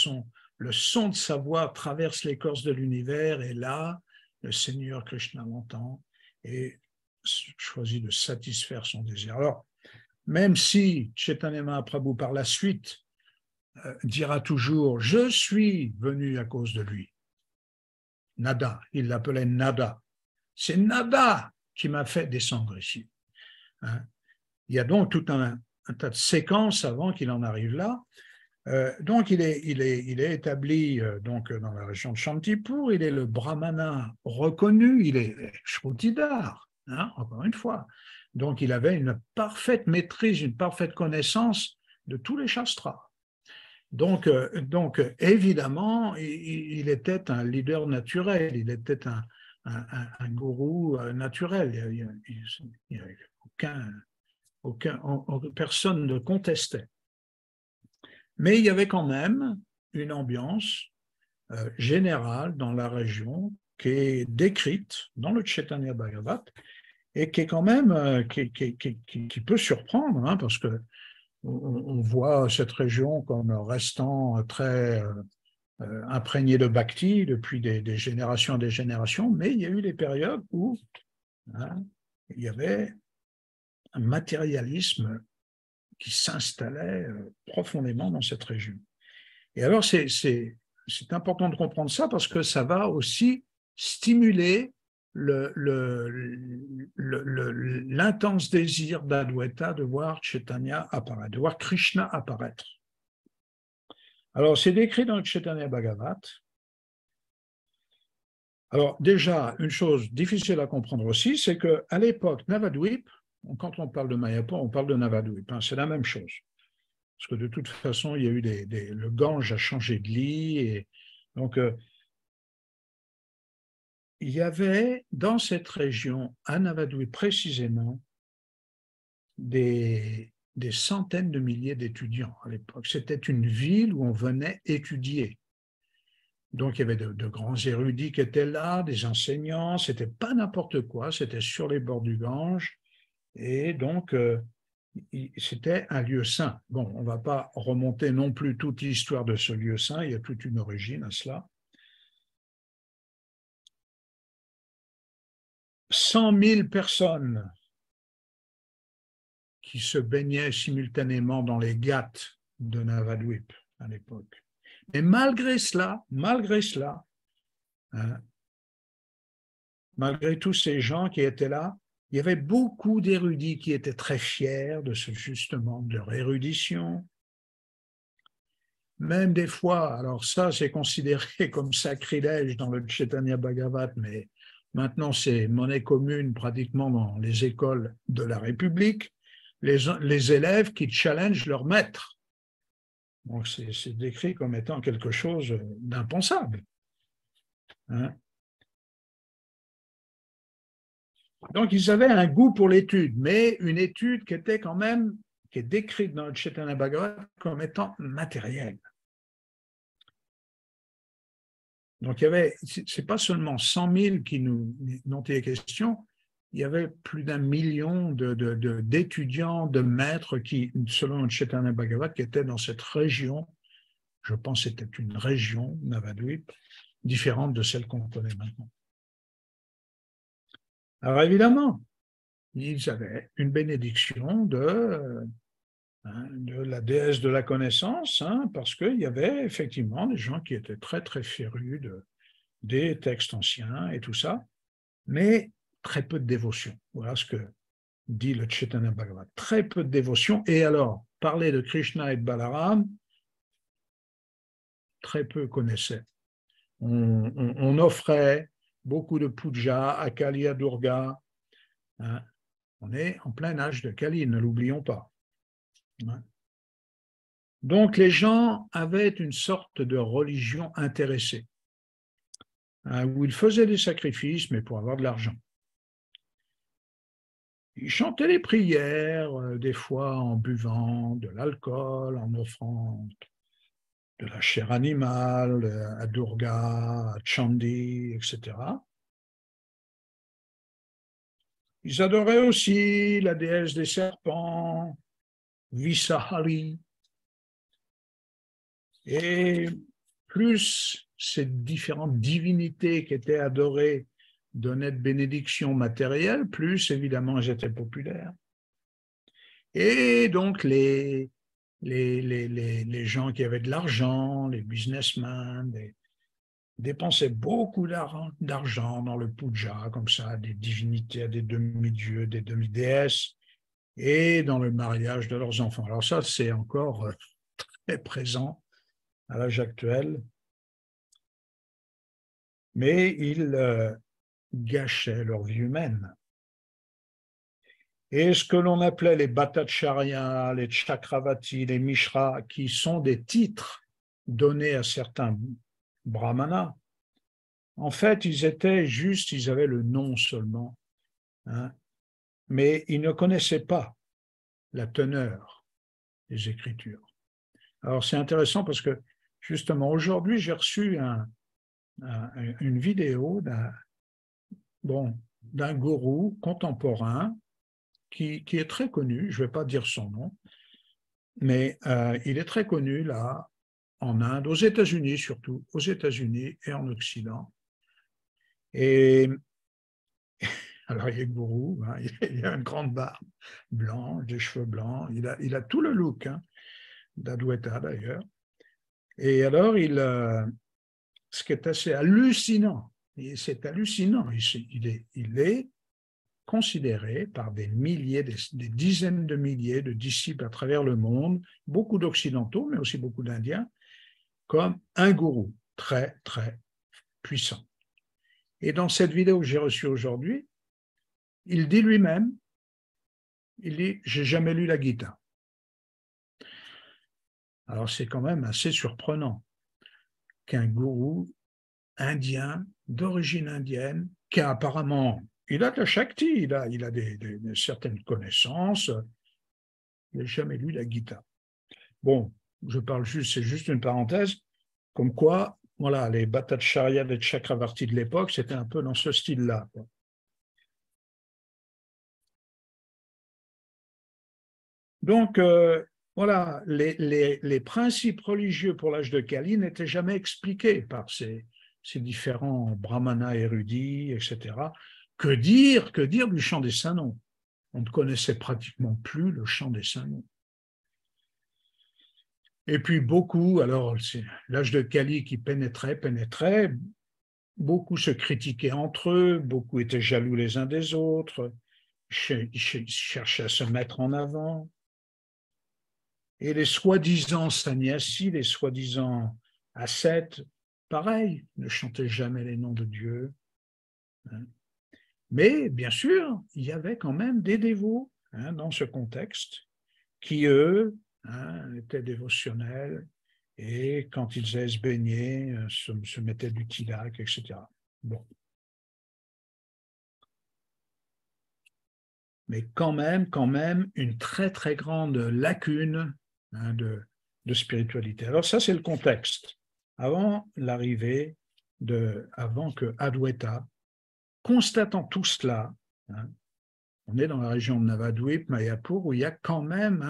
le son de sa voix traverse l'écorce de l'univers, et là, le Seigneur Krishna l'entend et choisit de satisfaire son désir. Alors, même si Chaitanya Mahaprabhu, par la suite, dira toujours « Je suis venu à cause de lui », Nada, il l'appelait Nada. C'est Nada qui m'a fait descendre ici. Hein. Il y a donc tout un tas de séquences avant qu'il en arrive là. Donc, il est établi donc, dans la région de Shantipur, il est le brahmana reconnu, il est Shrutidhar, hein, encore une fois. Donc, il avait une parfaite maîtrise, une parfaite connaissance de tous les shastras. Donc évidemment, il était un leader naturel, il était un gourou naturel. Il y a personne ne contestait. Mais il y avait quand même une ambiance générale dans la région qui est décrite dans le Chaitanya Bhagavat et qui est quand même qui peut surprendre, hein, parce que on voit cette région comme restant très imprégnée de bhakti depuis des générations et des générations, mais il y a eu des périodes où il y avait un matérialisme qui s'installait profondément dans cette région. Et alors, c'est important de comprendre ça parce que ça va aussi stimuler l'intense désir d'Adwaita de voir Chaitanya apparaître, de voir Krishna apparaître. Alors, c'est décrit dans le Chaitanya Bhagavat. Alors, déjà, une chose difficile à comprendre aussi, c'est qu'à l'époque, Navadvip, quand on parle de Mayapur, on parle de Navadvip, hein, c'est la même chose. Parce que de toute façon, il y a eu le Gange a changé de lit, et donc il y avait dans cette région, à Navadvip précisément, des centaines de milliers d'étudiants à l'époque. C'était une ville où on venait étudier. Donc il y avait de grands érudits qui étaient là, des enseignants, c'était pas n'importe quoi, c'était sur les bords du Gange, et donc c'était un lieu saint. Bon, on ne va pas remonter non plus toute l'histoire de ce lieu saint, il y a toute une origine à cela. 100 000 personnes qui se baignaient simultanément dans les ghats de Navadvip à l'époque. Mais malgré cela, hein, malgré tous ces gens qui étaient là, il y avait beaucoup d'érudits qui étaient très fiers justement de leur érudition. Même des fois, alors ça c'est considéré comme sacrilège dans le Chaitanya Bhagavat, mais maintenant c'est monnaie commune pratiquement dans les écoles de la République, les élèves qui challengent leur maître. Donc, c'est décrit comme étant quelque chose d'impensable. Hein. Donc, ils avaient un goût pour l'étude, mais une étude qui était quand même, qui est décrite dans le Chaitanya Bhagavat comme étant matérielle. Donc, il y avait, c'est pas seulement 100 000 dont il est question, il y avait plus d'1 million d'étudiants, de maîtres qui, selon le Chaitanya Bhagavat, qui étaient dans cette région. Je pense que c'était une région, Navadvip, différente de celle qu'on connaît maintenant. Alors évidemment, ils avaient une bénédiction de la déesse de la connaissance, parce qu'il y avait effectivement des gens qui étaient très très férus des textes anciens et tout ça, mais très peu de dévotion. Voilà ce que dit le Chaitanya Bhagavat. Très peu de dévotion. Et alors, parler de Krishna et de Balaram, très peu connaissaient. On offrait beaucoup de puja à Kali, à Durga. On est en plein âge de Kali, ne l'oublions pas. Donc les gens avaient une sorte de religion intéressée, où ils faisaient des sacrifices, mais pour avoir de l'argent. Ils chantaient les prières, des fois en buvant de l'alcool, en offrant de la chair animale à Durga, à Chandi, etc. Ils adoraient aussi la déesse des serpents, Visahari. Et plus ces différentes divinités qui étaient adorées donnaient de bénédictions matérielles, plus évidemment elles étaient populaires. Et donc les gens qui avaient de l'argent, les businessmen, dépensaient beaucoup d'argent dans le puja, comme ça, des divinités, des demi-dieux, des demi-déesses, et dans le mariage de leurs enfants. Alors ça, c'est encore très présent à l'âge actuel, mais ils gâchaient leur vie humaine. Et ce que l'on appelait les Bhattacharya, les Chakravati, les Mishra, qui sont des titres donnés à certains brahmanas, en fait, ils avaient le nom seulement, mais ils ne connaissaient pas la teneur des Écritures. Alors c'est intéressant parce que justement aujourd'hui, j'ai reçu une vidéo d'un gourou contemporain qui est très connu, je ne vais pas dire son nom, mais il est très connu là, en Inde, aux États-Unis surtout, aux États-Unis et en Occident. Et alors il est gourou, il a une grande barbe blanche, des cheveux blancs, il a tout le look d'Adwaita d'ailleurs. Et alors, ce qui est assez hallucinant, et c'est hallucinant, il est considéré par des milliers, des dizaines de milliers de disciples à travers le monde, beaucoup d'Occidentaux, mais aussi beaucoup d'Indiens, comme un gourou très, très puissant. Et dans cette vidéo que j'ai reçue aujourd'hui, il dit lui-même, il dit « j'ai jamais lu la Gita ». Alors c'est quand même assez surprenant qu'un gourou indien, d'origine indienne, qui a apparemment, il a de la Shakti, il a certaines connaissances, il n'a jamais lu la Gita. Bon, c'est juste une parenthèse, comme quoi, voilà, les Bhattacharya, les Chakravarti de l'époque, c'était un peu dans ce style-là. Donc, voilà, les principes religieux pour l'âge de Kali n'étaient jamais expliqués par ces différents brahmanas érudits, etc. Que dire du chant des saints noms? On ne connaissait pratiquement plus le chant des saints noms. Et puis beaucoup, alors c'est l'âge de Kali qui pénétrait, beaucoup se critiquaient entre eux, beaucoup étaient jaloux les uns des autres, ils cherchaient à se mettre en avant. Et les soi-disant sannyasis, les soi-disant ascètes, pareil, ne chantaient jamais les noms de Dieu. Mais bien sûr, il y avait quand même des dévots dans ce contexte qui, eux, étaient dévotionnels, et quand ils allaient se baigner, se mettaient du tilak, etc. Bon. Mais quand même, une très, très grande lacune de spiritualité. Alors ça, c'est le contexte. Avant l'arrivée avant que Adwaita, constatant tout cela, on est dans la région de Navadvip, Mayapur, où il y a quand même,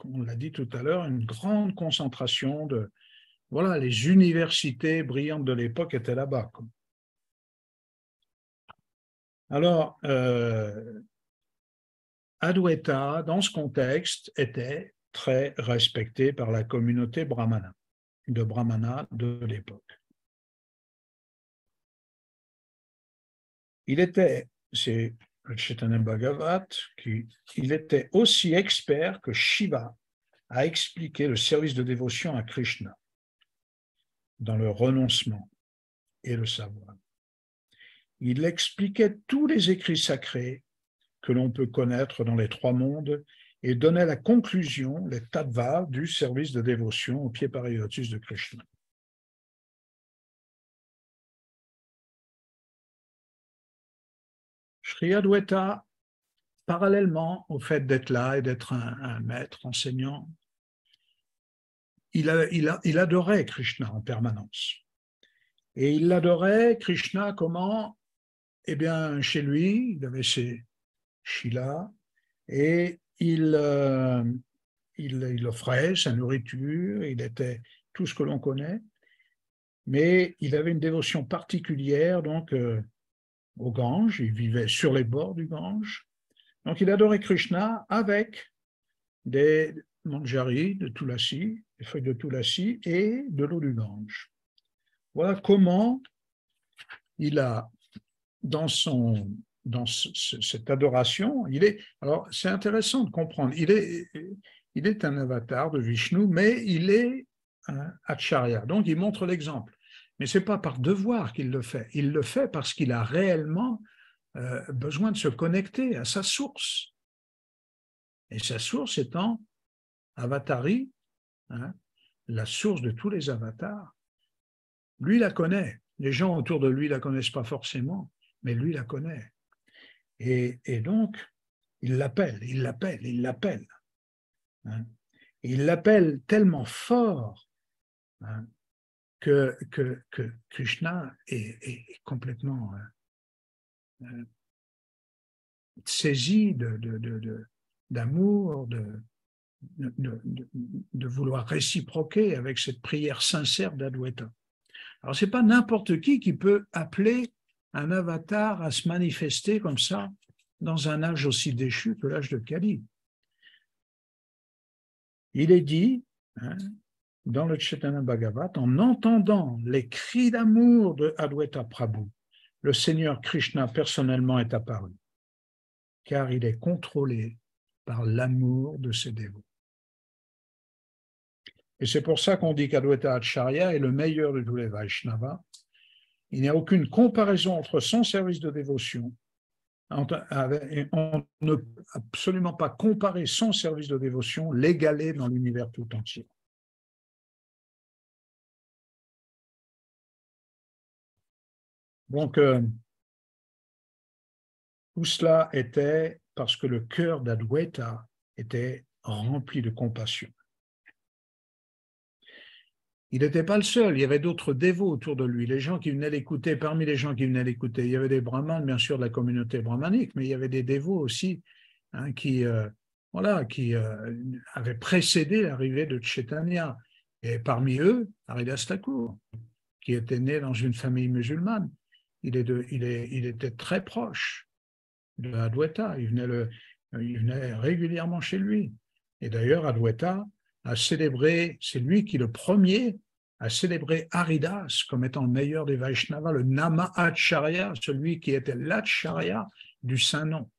on l'a dit tout à l'heure, une grande concentration de... Voilà, les universités brillantes de l'époque étaient là-bas. Alors, Adwaita, dans ce contexte, était très respecté par la communauté brahmana de l'époque. Il était, c'est le Chaitanya Bhagavat, il était aussi expert que Shiva à expliquer le service de dévotion à Krishna dans le renoncement et le savoir. Il expliquait tous les écrits sacrés que l'on peut connaître dans les trois mondes et donnait la conclusion, les tattvas, du service de dévotion au pied pariyotis de Krishna. Sri Adwaita, parallèlement au fait d'être là et d'être un maître enseignant, il adorait Krishna en permanence. Et il adorait Krishna comment? Eh bien, chez lui, il avait ses Shila et il offrait sa nourriture, il était tout ce que l'on connaît, mais il avait une dévotion particulière donc au Gange, il vivait sur les bords du Gange. Donc il adorait Krishna avec des manjaris de Tulasi, des feuilles de Tulasi et de l'eau du Gange. Voilà comment il a, dans cette adoration, alors c'est intéressant de comprendre, il est un avatar de Vishnu, mais il est un acharya, donc il montre l'exemple. Mais ce n'est pas par devoir qu'il le fait, il le fait parce qu'il a réellement besoin de se connecter à sa source. Et sa source étant Avatari, la source de tous les avatars. Lui la connaît. Les gens autour de lui ne la connaissent pas forcément, mais lui la connaît. Et donc, il l'appelle. Il l'appelle tellement fort que Krishna est complètement saisi d'amour, de vouloir réciproquer avec cette prière sincère d'Adwaita. Alors, ce n'est pas n'importe qui peut appeler un avatar à se manifester comme ça dans un âge aussi déchu que l'âge de Kali. Il est dit, dans le Chaitanya Bhagavat, en entendant les cris d'amour de Adwaita Prabhu, le Seigneur Krishna personnellement est apparu, car il est contrôlé par l'amour de ses dévots. Et c'est pour ça qu'on dit qu'Adwaita Acharya est le meilleur de tous les Vaishnavas. Il n'y a aucune comparaison entre son service de dévotion. On ne peut absolument pas comparer son service de dévotion, l'égaler dans l'univers tout entier. Donc, tout cela était parce que le cœur d'Adwaita était rempli de compassion. Il n'était pas le seul, il y avait d'autres dévots autour de lui, les gens qui venaient l'écouter, parmi les gens qui venaient l'écouter, il y avait des brahmanes, bien sûr, de la communauté brahmanique, mais il y avait des dévots aussi qui avaient précédé l'arrivée de Chaitanya. Et parmi eux, Haridas Thakur, qui était né dans une famille musulmane, il était très proche de Adwaita, il venait régulièrement chez lui. Et d'ailleurs, Adwaita a célébré, c'est lui qui le premier a célébré Haridas comme étant le meilleur des Vaishnavas, le Nama Acharya, celui qui était l'Acharya du Saint-Nom.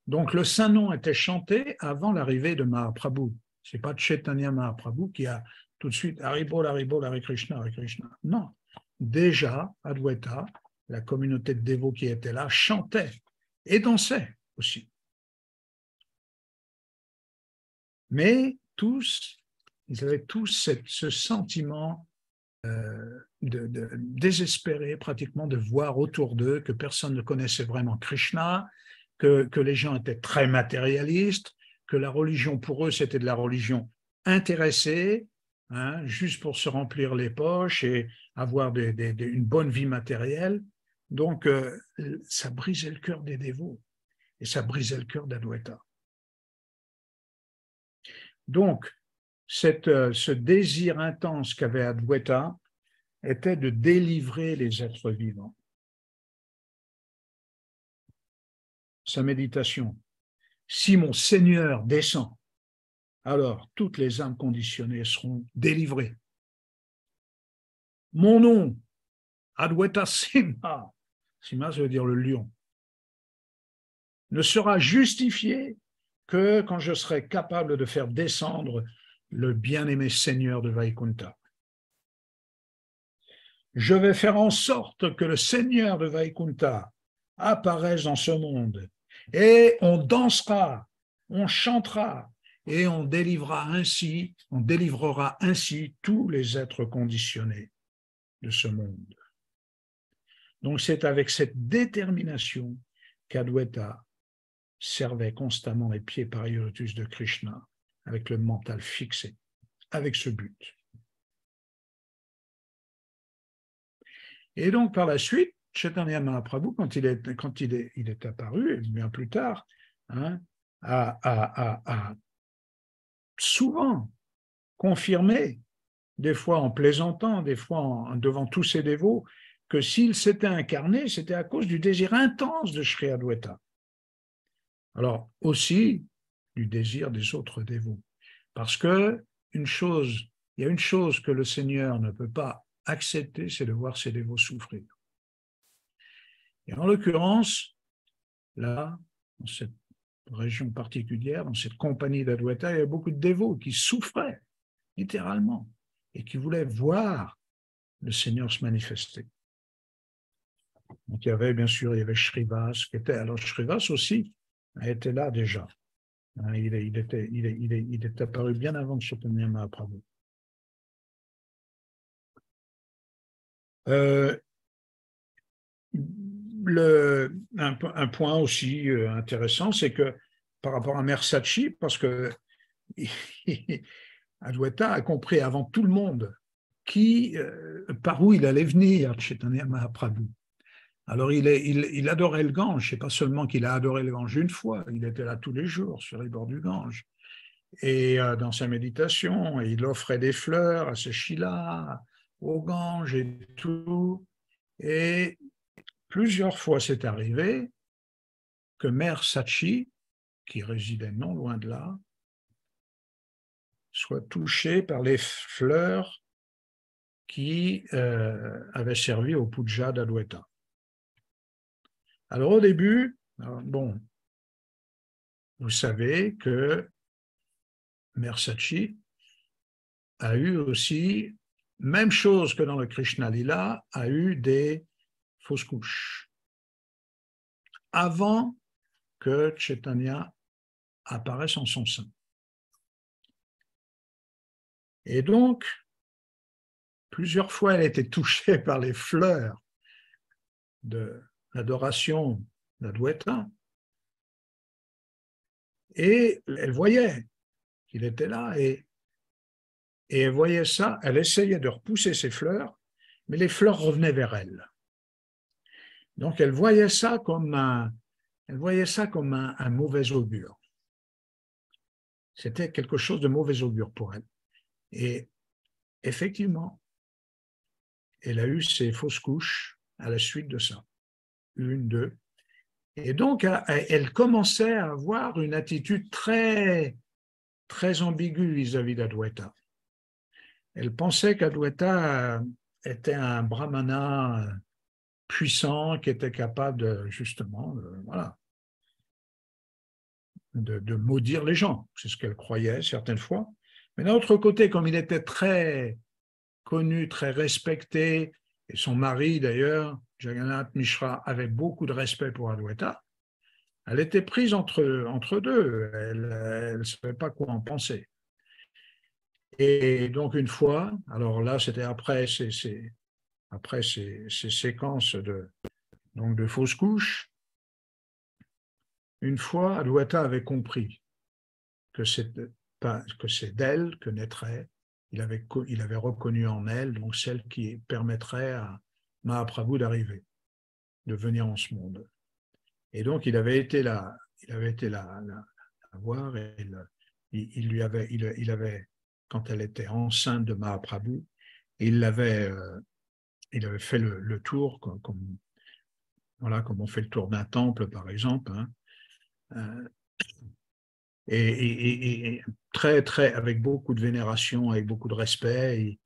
Donc le Saint-Nom était chanté avant l'arrivée de Mahaprabhu. Ce n'est pas Chaitanya Mahaprabhu qui a tout de suite Haribol, Haribol, Hare Krishna, Hare Krishna. Non, déjà Adwaita, la communauté de dévots qui était là, chantait et dansait aussi. Mais tous Ils avaient tous ce sentiment de désespéré pratiquement de voir autour d'eux que personne ne connaissait vraiment Krishna, que les gens étaient très matérialistes, que la religion pour eux c'était de la religion intéressée, hein, juste pour se remplir les poches et avoir une bonne vie matérielle. Donc ça brisait le cœur des dévots et ça brisait le cœur d'Adwaita. Donc ce désir intense qu'avait Adwaita était de délivrer les êtres vivants. Sa méditation. Si mon Seigneur descend, alors toutes les âmes conditionnées seront délivrées. Mon nom, Adwaita Simha, Simha ça veut dire le lion, ne sera justifié que quand je serai capable de faire descendre le bien-aimé Seigneur de Vaikunta. Je vais faire en sorte que le Seigneur de Vaikunta apparaisse dans ce monde et on dansera, on chantera et on délivrera ainsi tous les êtres conditionnés de ce monde. Donc c'est avec cette détermination qu'Adwaita servait constamment les pieds pariotus de Krishna avec le mental fixé, avec ce but. Et donc, par la suite, Chaitanya Mahaprabhu, quand il est apparu, bien plus tard, hein, a souvent confirmé, des fois en plaisantant, des fois devant tous ses dévots, que s'il s'était incarné, c'était à cause du désir intense de Sri Adwaita. Alors, aussi du désir des autres dévots. Parce que il y a une chose que le Seigneur ne peut pas accepter, c'est de voir ses dévots souffrir. Et en l'occurrence, là, dans cette région particulière, dans cette compagnie d'Adwaita, il y a beaucoup de dévots qui souffraient, littéralement, et qui voulaient voir le Seigneur se manifester. Donc il y avait, bien sûr, Shrivas, alors Shrivas aussi était là déjà. Il est apparu bien avant de Chaitanya Mahaprabhu. Un point aussi intéressant, c'est que par rapport à Mère Sachi, parce que Adwaita a compris avant tout le monde par où il allait venir, Chaitanya Mahaprabhu. Alors il adorait le Gange, c'est pas seulement qu'il a adoré le Gange une fois, il était là tous les jours sur les bords du Gange. Et dans sa méditation, il offrait des fleurs à ses Shilas, au Gange et tout. Et plusieurs fois c'est arrivé que Mère Sachi, qui résidait non loin de là, soit touchée par les fleurs qui avaient servi au puja d'Adwaita. Alors au début, vous savez que Mère Sachi a eu aussi, même chose que dans le Krishna Lila, a eu des fausses couches. Avant que Chaitanya apparaisse en son sein. Et donc, plusieurs fois, elle a été touchée par les fleurs de l'adoration d'Adwaita. Et elle voyait qu'il était là et elle voyait ça, elle essayait de repousser ses fleurs, mais les fleurs revenaient vers elle. Donc elle voyait ça comme un mauvais augure. C'était quelque chose de mauvais augure pour elle. Et effectivement, elle a eu ses fausses couches à la suite de ça. 1, 2. Et donc, elle commençait à avoir une attitude très, très ambiguë vis-à-vis d'Adwaita. Elle pensait qu'Adwaita était un brahmana puissant qui était capable de, justement, de maudire les gens. C'est ce qu'elle croyait certaines fois. Mais d'un autre côté, comme il était très connu, très respecté, et son mari d'ailleurs, Jagannath Mishra, avait beaucoup de respect pour Adwaita, elle était prise entre deux. Elle ne savait pas quoi en penser. Et donc une fois, alors là c'était après ces séquences de fausses couches, une fois Adwaita avait compris que c'est d'elle que naîtrait, il avait reconnu en elle donc celle qui permettrait à Mahaprabhu d'arriver, de venir en ce monde. Et donc il avait été la voir et il avait, quand elle était enceinte de Mahaprabhu, il avait fait le tour, voilà, comme on fait le tour d'un temple, par exemple, hein, et très, avec beaucoup de vénération, avec beaucoup de respect,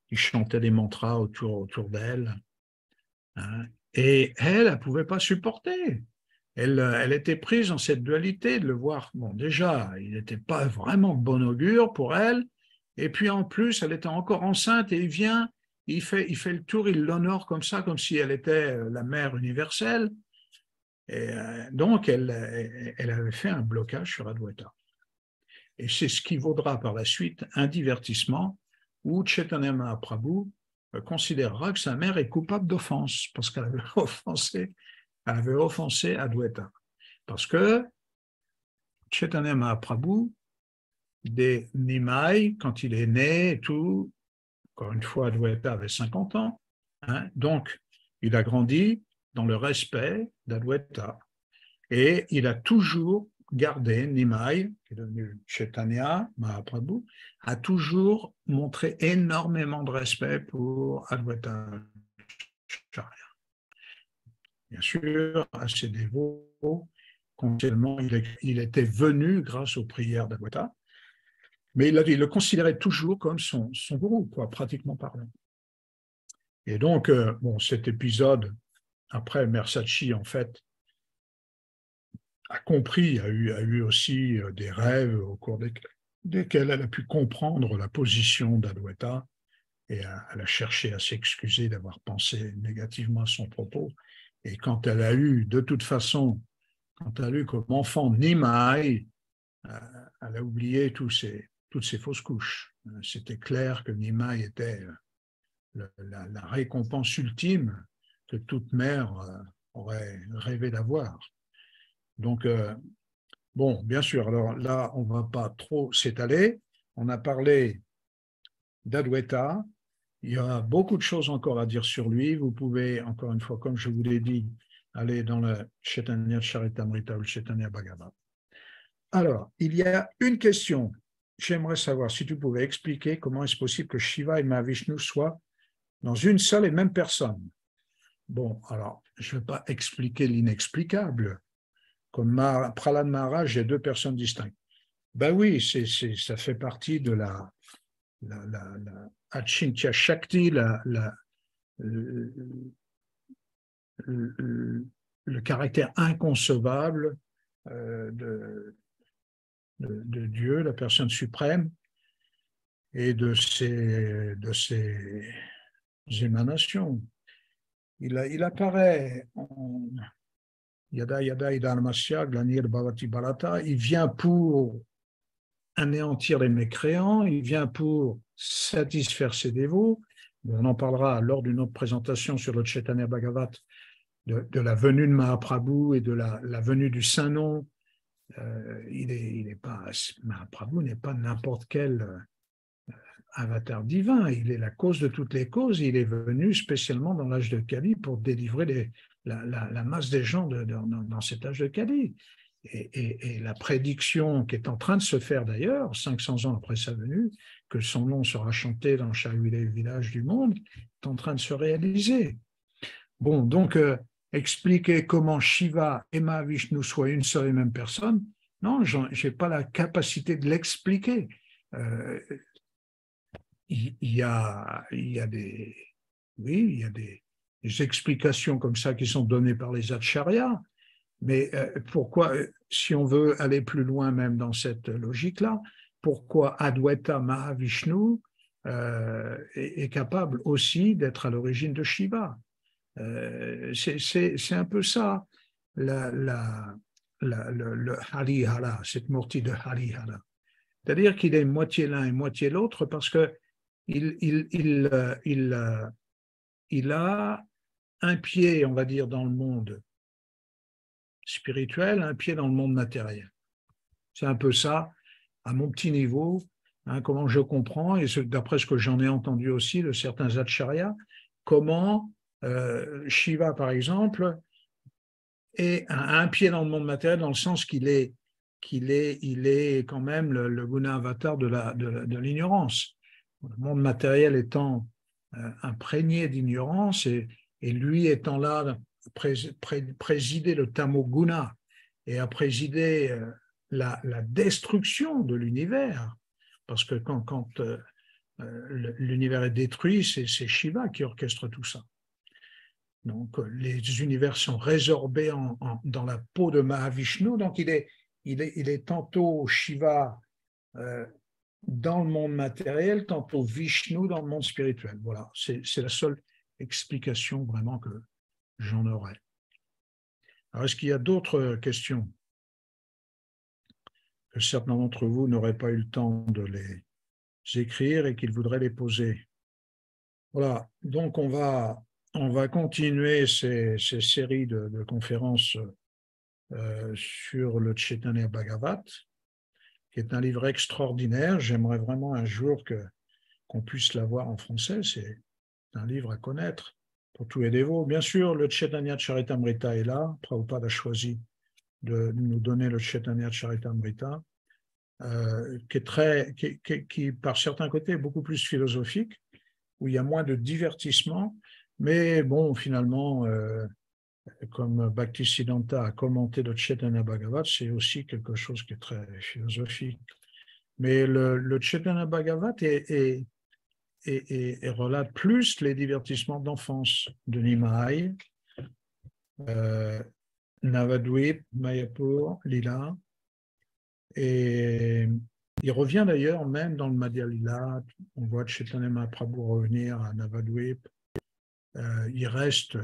il chantait des mantras autour d'elle. Hein, et elle ne pouvait pas supporter. Elle était prise dans cette dualité de le voir. Bon, déjà, il n'était pas vraiment de bon augure pour elle. Et puis en plus, elle était encore enceinte et il vient, il fait le tour, il l'honore comme ça, comme si elle était la mère universelle. Et donc, elle avait fait un blocage sur Adwaita. Et c'est ce qui vaudra par la suite un divertissement où Chaitanya Mahaprabhu considérera que sa mère est coupable d'offense parce qu'elle avait offensé Adwaita. Parce que Chaitanya Mahaprabhu, des Nimai, quand il est né et tout, encore une fois, Adwaita avait 50 ans, hein, donc il a grandi dans le respect d'Adwaita. Et il a toujours gardé, Nimai, qui est devenu Chaitanya Mahaprabhu, a toujours montré énormément de respect pour Adwaita Acharya. Bien sûr, à ses dévots, continuellement, il était venu grâce aux prières d'Adwaita, mais il le considérait toujours comme son gourou, quoi, pratiquement parlant. Et donc, bon, cet épisode, après, Mère Sachi, en fait, a compris, a eu aussi des rêves au cours desquels elle a pu comprendre la position d'Adwaita et elle a cherché à s'excuser d'avoir pensé négativement à son propos. Et quand elle a eu, de toute façon, quand elle a eu comme enfant Nimai, elle a oublié toutes ces fausses couches. C'était clair que Nimai était la récompense ultime que toute mère aurait rêvé d'avoir. Donc, bon, bien sûr, alors là, on ne va pas trop s'étaler. On a parlé d'Adwaita. Il y a beaucoup de choses encore à dire sur lui. Vous pouvez, encore une fois, comme je vous l'ai dit, aller dans le Chaitanya Charitamrita ou le Chaitanya Bhagavad. Alors, il y a une question. J'aimerais savoir si tu pouvais expliquer comment est-ce possible que Shiva et Mahavishnu soient dans une seule et même personne. Bon, alors, je ne vais pas expliquer l'inexplicable. Comme Prahlad Maharaj, j'ai deux personnes distinctes. Ben oui, ça fait partie de la Achintya Shakti, le caractère inconcevable de Dieu, la personne suprême, et de ses émanations. Il apparaît en Yada Yada Idharmasya, Glanir Bhavati Bharata, il vient pour anéantir les mécréants, il vient pour satisfaire ses dévots. On en parlera lors d'une autre présentation sur le Chaitanya Bhagavat, de la venue de Mahaprabhu et de la venue du Saint-Nom. Mahaprabhu n'est pas n'importe quel avatar divin, il est la cause de toutes les causes, il est venu spécialement dans l'âge de Kali pour délivrer la masse des gens dans cet âge de Kali. Et la prédiction qui est en train de se faire d'ailleurs, 500 ans après sa venue, que son nom sera chanté dans chaque village du monde, est en train de se réaliser. Bon, donc, expliquer comment Shiva et Mahavishnu soient une seule et même personne, non, je n'ai pas la capacité de l'expliquer. Il y a des explications comme ça qui sont données par les acharyas, mais pourquoi, si on veut aller plus loin même dans cette logique-là, pourquoi Adwaita Mahavishnu est capable aussi d'être à l'origine de Shiva? C'est un peu ça, le Harihara, cette mortie de Harihara. C'est-à-dire qu'il est moitié l'un et moitié l'autre parce que il a un pied, on va dire, dans le monde spirituel, un pied dans le monde matériel. C'est un peu ça, à mon petit niveau, hein, comment je comprends, et d'après ce que j'en ai entendu aussi de certains acharyas, comment Shiva, par exemple, a un pied dans le monde matériel dans le sens qu'il est quand même le guna avatar de l'ignorance. Le monde matériel étant imprégné d'ignorance et lui étant là présider le tamoguna et à présider la destruction de l'univers. Parce que quand l'univers est détruit, c'est Shiva qui orchestre tout ça. Donc, les univers sont résorbés dans la peau de Mahavishnu. Donc, il est tantôt Shiva dans le monde matériel, tantôt Vishnu dans le monde spirituel. Voilà, c'est la seule explication vraiment que j'en aurais. Alors, est-ce qu'il y a d'autres questions que certains d'entre vous n'auraient pas eu le temps de les écrire et qu'ils voudraient les poser? Voilà, donc on va continuer ces séries de conférences sur le Chaitanya Bhagavat, qui est un livre extraordinaire. J'aimerais vraiment un jour qu'on puisse l'avoir en français. C'est un livre à connaître pour tous les dévots. Bien sûr, le Chaitanya Charitamrita est là. Prabhupada a choisi de nous donner le Chaitanya Charitamrita, qui, par certains côtés, est beaucoup plus philosophique, où il y a moins de divertissement. Mais bon, finalement, comme Bhaktisiddhanta a commenté le Chaitanya Bhagavat, c'est aussi quelque chose qui est très philosophique. Mais le Chaitanya Bhagavat relate plus les divertissements d'enfance de Nimai, Navadvip, Mayapur, Lila. Et il revient d'ailleurs même dans le Madhya Lila. On voit Chaitanya Mahaprabhu revenir à Navadvip. Il reste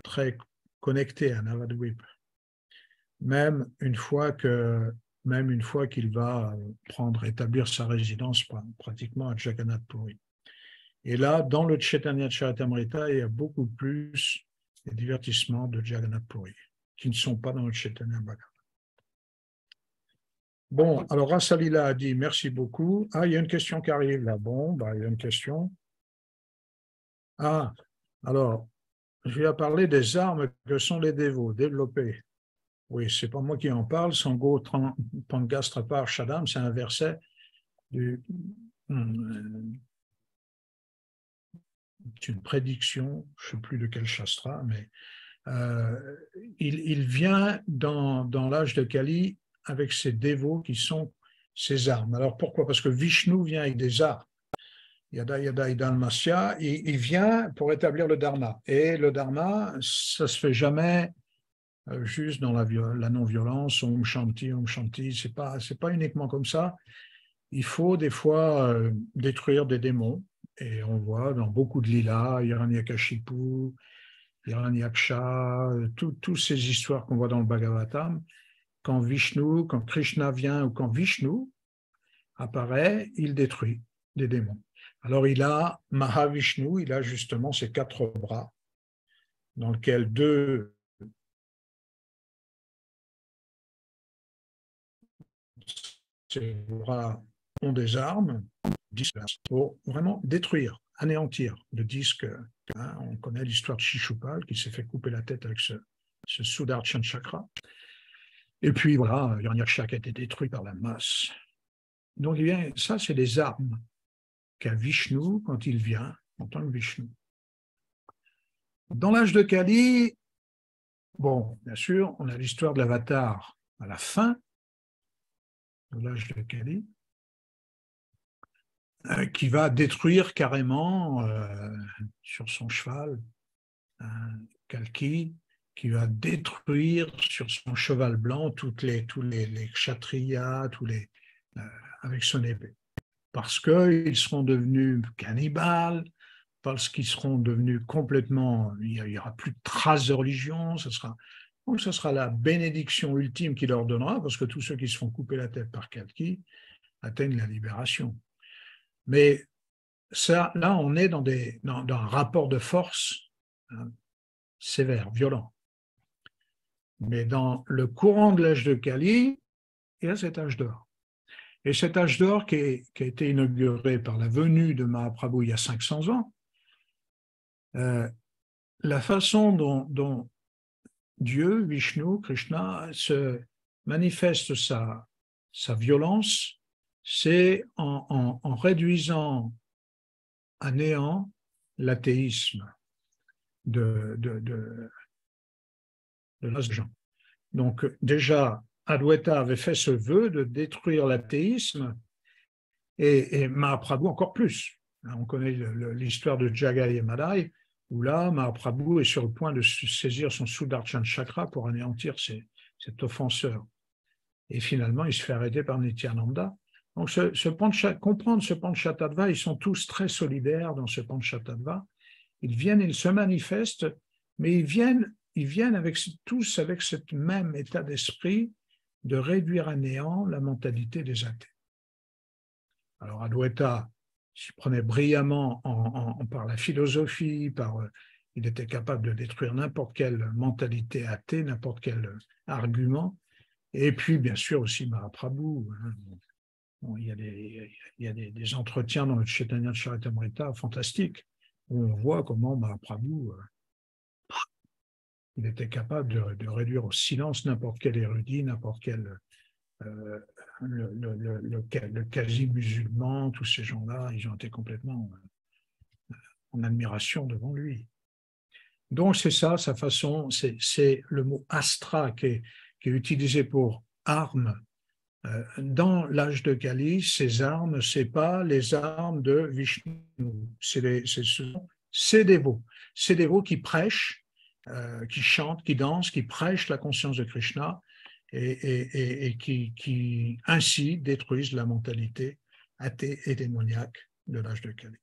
très connecté à Navadvip. Même une fois qu'il va établir sa résidence pratiquement à Jagannath Puri. Et là, dans le Chaitanya Charitamrita, il y a beaucoup plus de divertissements de Jagannath Puri, qui ne sont pas dans le Chaitanya Bhagavat. Bon, alors Rasalila a dit merci beaucoup. Ah, il y a une question qui arrive là. Bon, il y a une question. Ah, alors, je vais parler des armes que sont les dévots développés. Oui, c'est pas moi qui en parle. Sango Pangastrapar Shadam, c'est un verset d'une prédiction, je ne sais plus de quel shastra, mais il vient dans l'âge de Kali avec ses dévots qui sont ses armes. Alors pourquoi? Parce que Vishnu vient avec des armes. Yada Yada Idalmasya, il vient pour établir le Dharma. Et le Dharma, ça ne se fait jamais juste dans la non-violence, Om Shanti, c'est pas uniquement comme ça. Il faut des fois détruire des démons. Et on voit dans beaucoup de lilas, Hiranyakashipu, Hiranyaksha, toutes ces histoires qu'on voit dans le Bhagavatam, quand Krishna vient ou quand Vishnu apparaît, il détruit des démons. Alors il a Mahavishnu, il a justement ses 4 bras, dans lesquels 2 ces bras ont des armes pour vraiment détruire, anéantir le disque. Hein, on connaît l'histoire de Shishupal qui s'est fait couper la tête avec ce Sudarshan Chakra. Et puis voilà, Hiranyaksha qui a été détruit par la masse. Donc ça, c'est les armes qu'a Vishnu quand il vient en tant que Vishnu. Dans l'âge de Kali, bon, bien sûr, on a l'histoire de l'avatar à la fin de l'âge de Kali, qui va détruire carrément sur son cheval Kalki, qui va détruire sur son cheval blanc tous les kshatriyas, avec son épée. Parce qu'ils seront devenus cannibales, parce qu'ils seront devenus complètement... Il n'y aura plus de traces de religion, ce sera la bénédiction ultime qu'il leur donnera, parce que tous ceux qui se font couper la tête par Kalki, atteignent la libération. Mais ça, là, on est dans un rapport de force sévère, violent. Mais dans le courant de l'âge de Kali, il y a cet âge d'or. Et cet âge d'or qui a été inauguré par la venue de Mahaprabhu il y a 500 ans, la façon dont Dieu, Vishnu, Krishna, se manifeste sa violence, c'est en réduisant à néant l'athéisme de nos gens. Donc déjà, Adwaita avait fait ce vœu de détruire l'athéisme et Mahaprabhu encore plus. On connaît l'histoire de Jagai et Madai, où là, Mahaprabhu est sur le point de saisir son Sudarshan Chakra pour anéantir cet offenseur. Et finalement, il se fait arrêter par Nityananda. Donc, comprendre ce Panchatattva, ils sont tous très solidaires dans ce Panchatattva. Ils se manifestent, mais ils viennent tous avec ce même état d'esprit de réduire à néant la mentalité des athées. Alors, Adwaita s'y prenait brillamment par la philosophie, il était capable de détruire n'importe quelle mentalité athée, n'importe quel argument. Et puis, bien sûr, aussi Mahaprabhu. Bon, il y a des entretiens dans le Chaitanya Charitamrita fantastiques où on voit comment Mahaprabhu il était capable de réduire au silence n'importe quel érudit, n'importe quel le quasi-musulman, tous ces gens-là, ils ont été complètement en admiration devant lui. Donc c'est ça, sa façon, c'est le mot astra qui est utilisé pour arme. Dans l'âge de Kali, ces armes, ce n'est pas les armes de Vishnu, c'est ces dévots qui prêchent, qui chantent, qui dansent, qui prêchent la conscience de Krishna et qui ainsi détruisent la mentalité athée et démoniaque de l'âge de Kali.